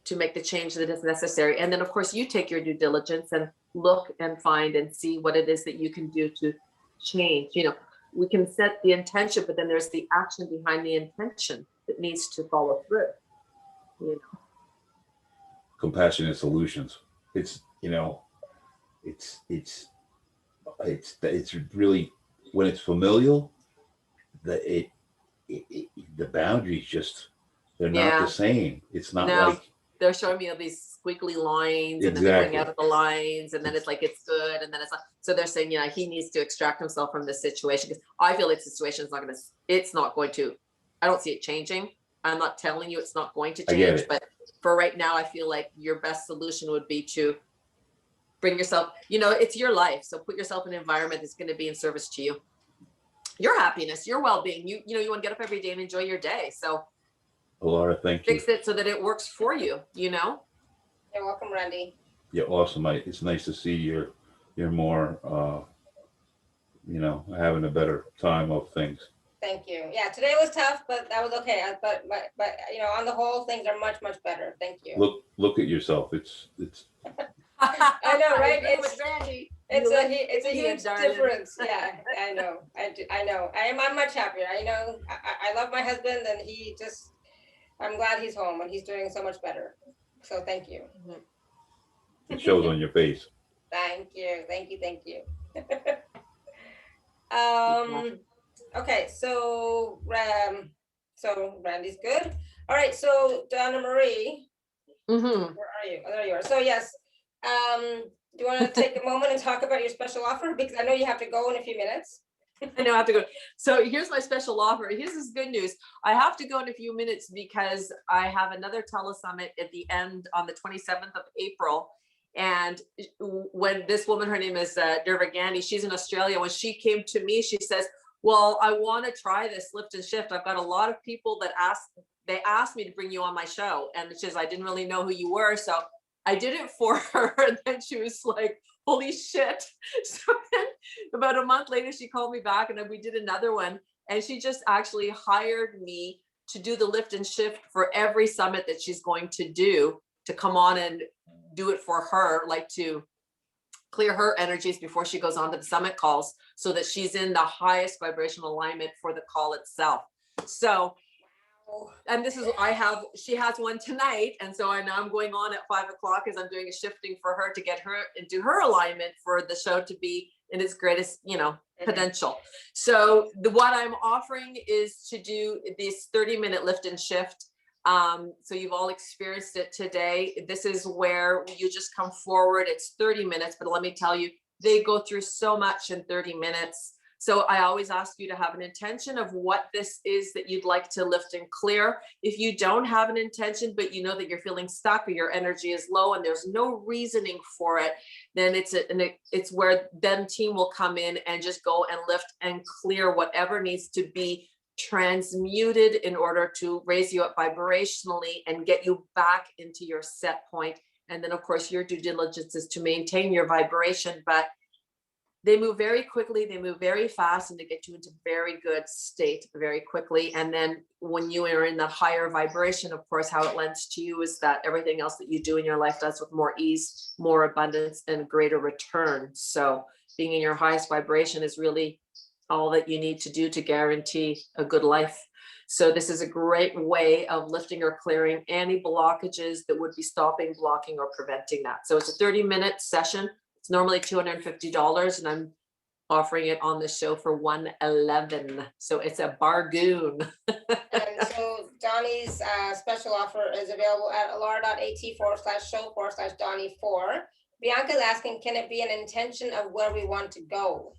to make the change that is necessary. And then of course you take your due diligence and look and find and see what it is that you can do to change. You know, we can set the intention, but then there's the action behind the intention that needs to follow through. You know, Compassionate solutions. It's, you know, it's really, when it's familial, the boundaries just, they're not the same. It's not like they're showing me all these squiggly lines and then they bring out of the lines and then it's like, it's good. And then it's like, so they're saying, yeah, he needs to extract himself from this situation, because I feel like the situation is not going to, I don't see it changing. I'm not telling you it's not going to change, but for right now, I feel like your best solution would be to bring yourself, you know, it's your life. So put yourself in an environment that's going to be in service to you, your happiness, your well-being. You know, you want to get up every day and enjoy your day. So Laura, thank you. Fix it so that it works for you, you know? You're welcome, Randy. Yeah, awesome. It's nice to see you're more, you know, having a better time of things. Thank you. Yeah, today was tough, but that was okay. But you know, on the whole, things are much better. Thank you. Look at yourself. It's. I know, right? It's Randy. It's a huge difference. Yeah, I know. I know. I'm much happier. I know. I love my husband, and I'm glad he's home and he's doing so much better. So thank you. It shows on your face. Thank you. Okay, so Randy's good. All right, so Donna-Marie, where are you? Oh, there you are. So yes, do you want to take a moment and talk about your special offer? Because I know you have to go in a few minutes. I know I have to go. So here's my special offer. Here's this good news. I have to go in a few minutes because I have another telesummit at the end on the 27th of April. And when this woman, her name is Derva Gandhi, she's in Australia. When she came to me, she says, well, I want to try this lift and shift. I've got a lot of people that asked me to bring you on my show. And she says, I didn't really know who you were. So I did it for her. And then she was like, holy shit. So then about a month later, she called me back and then we did another one. And she just actually hired me to do the lift and shift for every summit that she's going to do, to come on and do it for her, like to clear her energies before she goes on to the summit calls, so that she's in the highest vibrational alignment for the call itself. So and this is, she has one tonight. And so I know I'm going on at 5 o'clock as I'm doing a shifting for her to get her into her alignment for the show to be in its greatest, potential. So what I'm offering is to do this 30-minute lift and shift. So you've all experienced it today. This is where you just come forward. It's 30 minutes, but let me tell you, they go through so much in 30 minutes. So I always ask you to have an intention of what this is that you'd like to lift and clear. If you don't have an intention, but you know that you're feeling stuck or your energy is low and there's no reasoning for it, then it's where then team will come in and just go and lift and clear whatever needs to be transmuted in order to raise you up vibrationally and get you back into your set point. And then of course your due diligence is to maintain your vibration, but they move very quickly, they move very fast, and they get you into very good state very quickly. And then when you are in that higher vibration, of course, how it lends to you is that everything else that you do in your life does with more ease, more abundance, and greater return. So being in your highest vibration is really all that you need to do to guarantee a good life. So this is a great way of lifting or clearing any blockages that would be stopping, blocking, or preventing that. So it's a 30-minute session. It's normally $250, and I'm offering it on the show for $111. So it's a bargain. And so Donnie's special offer is available at alara.at/show/Donnie4. Bianca's asking, can it be an intention of where we want to go?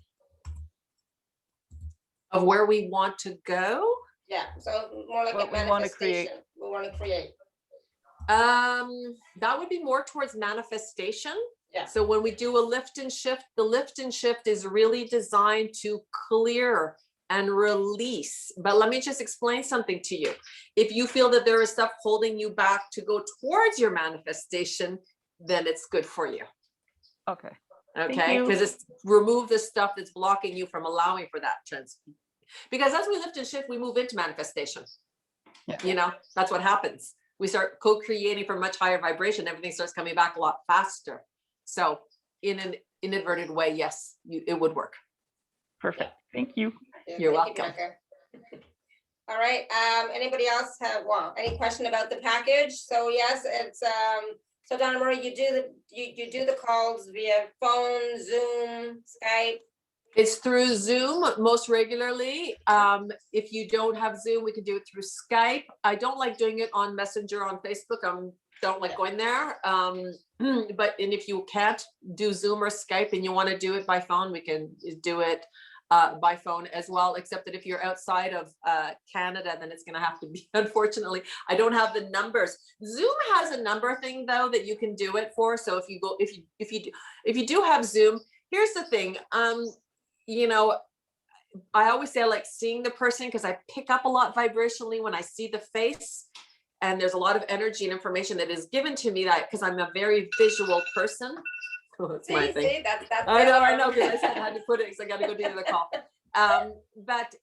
Of where we want to go? Yeah, so more like What a we want to create. manifestation. We want to create. That would be more towards manifestation. Yeah. So when we do a lift and shift, the lift and shift is really designed to clear and release. But let me just explain something to you. If you feel that there is stuff holding you back to go towards your manifestation, then it's good for you. Okay. Okay, because it's remove the stuff that's blocking you from allowing for that because as we lift and shift, we move into manifestation. Yeah. That's what happens. We start co-creating from much higher vibration. Everything starts coming back a lot faster. So in an inadvertent way, yes, it would work. Perfect. Thank you. Yeah, You're thank you, welcome. Bianca. All right. Anybody else have any question about the package? So yes, it's so Donna-Marie, you do the calls via phone, Zoom, Skype. It's through Zoom most regularly. If you don't have Zoom, we can do it through Skype. I don't like doing it on Messenger on Facebook. Don't like going there. But if you can't do Zoom or Skype and you want to do it by phone, we can do it by phone as well, except that if you're outside of Canada, then it's going to have to be, unfortunately, I don't have the numbers. Zoom has a number thing though that you can do it for. So if you do have Zoom, here's the thing. I always say I like seeing the person because I pick up a lot vibrationally when I see the face, and there's a lot of energy and information that is given to me that because I'm a very visual person. Oh, that's my thing. See, that's I know, because I said I had to put it because I got to go do the call. But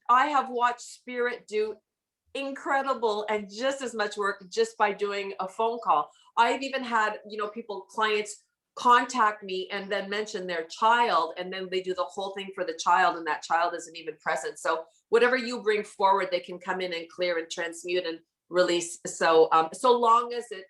I have watched Spirit do incredible and just as much work just by doing a phone call. I've even had clients contact me and then mention their child, and then they do the whole thing for the child, and that child isn't even present. So whatever you bring forward, they can come in and clear and transmute and release. So so long as it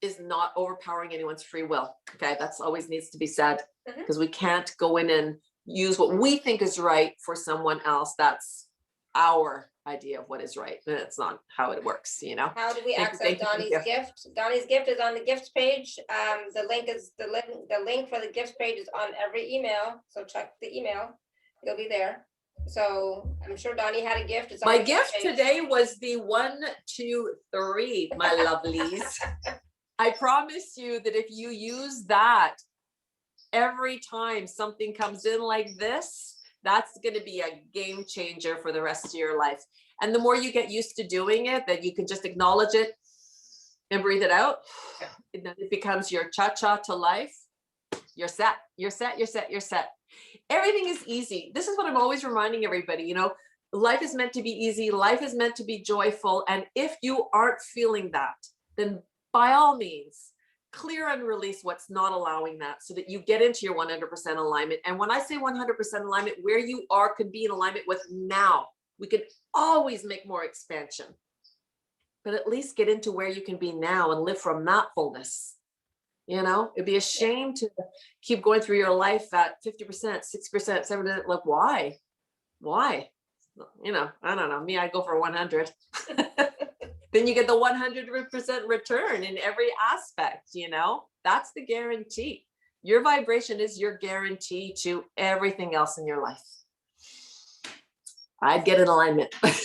is not overpowering anyone's free will. Okay, that's always needs to be said, because we can't go in and use what we think is right for someone else. That's our idea of what is right, and it's not how it works. How do we access Donnie's gift? Donnie's gift is on the gifts page. The link for the gifts page is on every email, so check the email, it'll be there. So I'm sure Donnie had a gift. My gift today was the 1, 2, 3, my lovelies. I promise you that if you use that every time something comes in like this, that's going to be a game changer for the rest of your life. And the more you get used to doing it, that you can just acknowledge it and breathe it out. And then it becomes your cha-cha to life. You're set, you're set, you're set, you're set. Everything is easy. This is what I'm always reminding everybody, life is meant to be easy. Life is meant to be joyful. And if you aren't feeling that, then by all means, clear and release what's not allowing that, so that you get into your 100% alignment. And when I say 100% alignment, where you are could be in alignment with now. We can always make more expansion, but at least get into where you can be now and live from that fullness. You know, it'd be a shame to keep going through your life at 50%, 6%, 7%. Like, why? You know, I don't know. Me, I go for 100. Then you get the 100% return in every aspect, you know, that's the guarantee. Your vibration is your guarantee to everything else in your life. I'd get in alignment. Thank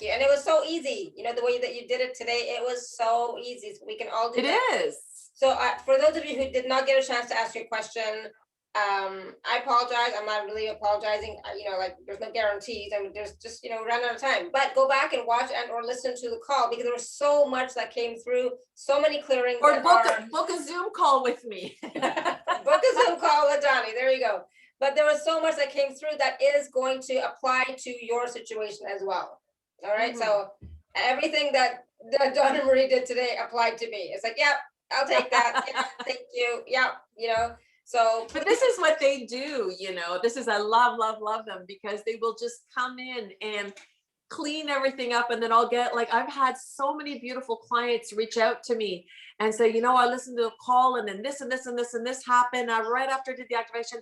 you. And it was so easy, you know, the way that you did it today, it was so easy. So we can all do that. It is. So for those of you who did not get a chance to ask your question, I apologize. I'm not really apologizing. You know, like there's no guarantees. I mean, there's just, you know, ran out of time, but go back and watch and or listen to the call because there was so much that came through, so many clearings. Or book a Zoom call with me. Book a Zoom call with Donnie. There you go. But there was so much that came through that is going to apply to your situation as well. All right. Mm-hmm. So everything that Donna-Marie did today applied to me. It's like, yeah, I'll take that. Yeah, thank you. Yeah, you know. So, but this is what they do, you know, this is, I love them because they will just come in and clean everything up. And then I'll get, like, I've had so many beautiful clients reach out to me and say, you know, I listened to a call and then this and this and this and this happened right after I did the activation.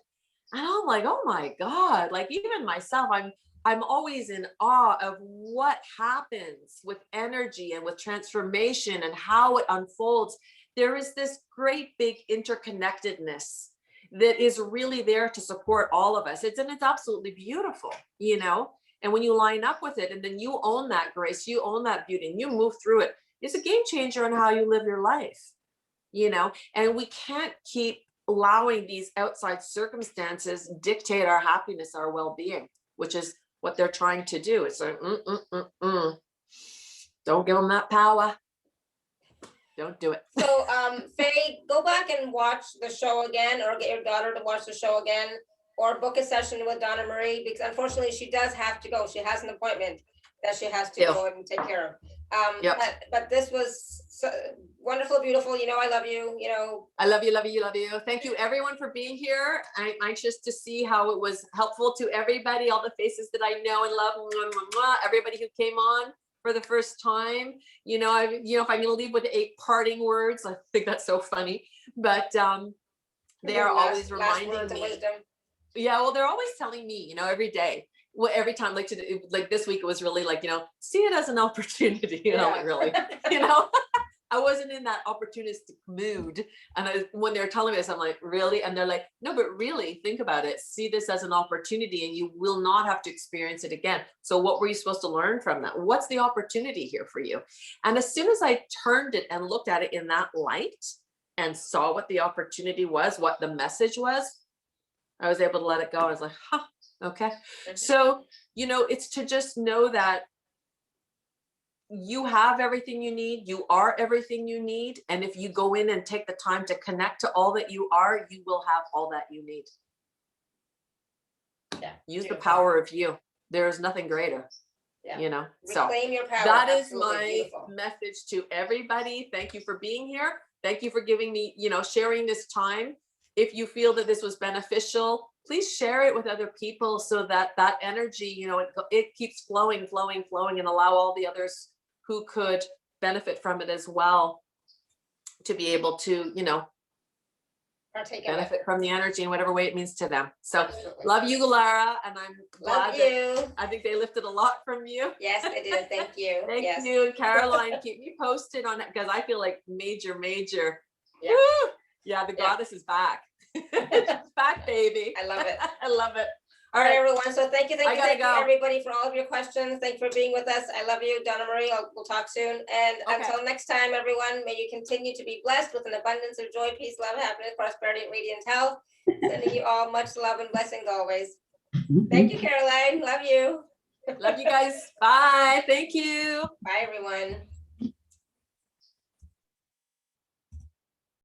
And I'm like, oh my God, like even myself, I'm always in awe of what happens with energy and with transformation and how it unfolds. There is this great big interconnectedness that is really there to support all of us. It's absolutely beautiful, you know, and when you line up with it and then you own that grace, you own that beauty and you move through it, it's a game changer on how you live your life, you know, and we can't keep allowing these outside circumstances dictate our happiness, our well-being, which is what they're trying to do. It's like, don't give them that power. Don't do it. So, Faye, go back and watch the show again, or get your daughter to watch the show again, or book a session with Donna-Marie, because unfortunately she does have to go. She has an appointment that she has to go and take care of. But this was so wonderful, beautiful. You know, I love you. You know, I love you. Thank you, everyone, for being here. I'm anxious to see how it was helpful to everybody, all the faces that I know and love, everybody who came on for the first time. You know, if I'm going to leave with 8 parting words, I think that's so funny, but they are always reminding me. Yeah, well, they're always telling me, you know, every day. Well, every time, like this week, it was really like, you know, see it as an opportunity, you know, like really, you know, I wasn't in that opportunistic mood. And when they're telling me this, I'm like, really? And they're like, no, but really think about it. See this as an opportunity and you will not have to experience it again. So what were you supposed to learn from that? What's the opportunity here for you? And as soon as I turned it and looked at it in that light and saw what the opportunity was, what the message was, I was able to let it go. I was like, okay. So, you know, it's to just know that you have everything you need. You are everything you need. And if you go in and take the time to connect to all that you are, you will have all that you need. Yeah. Use the power of you. There is nothing greater. Yeah. You know, reclaim your power. That is my message to everybody. Thank you for being here. Thank you for giving me, you know, sharing this time. If you feel that this was beneficial, please share it with other people so that that energy, you know, it keeps flowing and allow all the others who could benefit from it as well to be able to, you know, benefit from the energy in whatever way it means to them. So absolutely. Love you, Lara, and I'm glad that I think they lifted a lot from you. Yes, they did. Thank you. Thank you. And Caroline, keep me posted on it because I feel like major. Yeah, woo! Yeah, the goddess is back. It's back, baby. I love it. I love it. All right, everyone. So thank you everybody for all of your questions. Thanks for being with us. I love you, Donna-Marie. We'll talk soon. And until next time, everyone, may you continue to be blessed with an abundance of joy, peace, love, happiness, prosperity, and radiant health. Sending you all much love and blessings always. Thank you, Caroline. Love you. Love you guys. Bye. Thank you. Bye, everyone.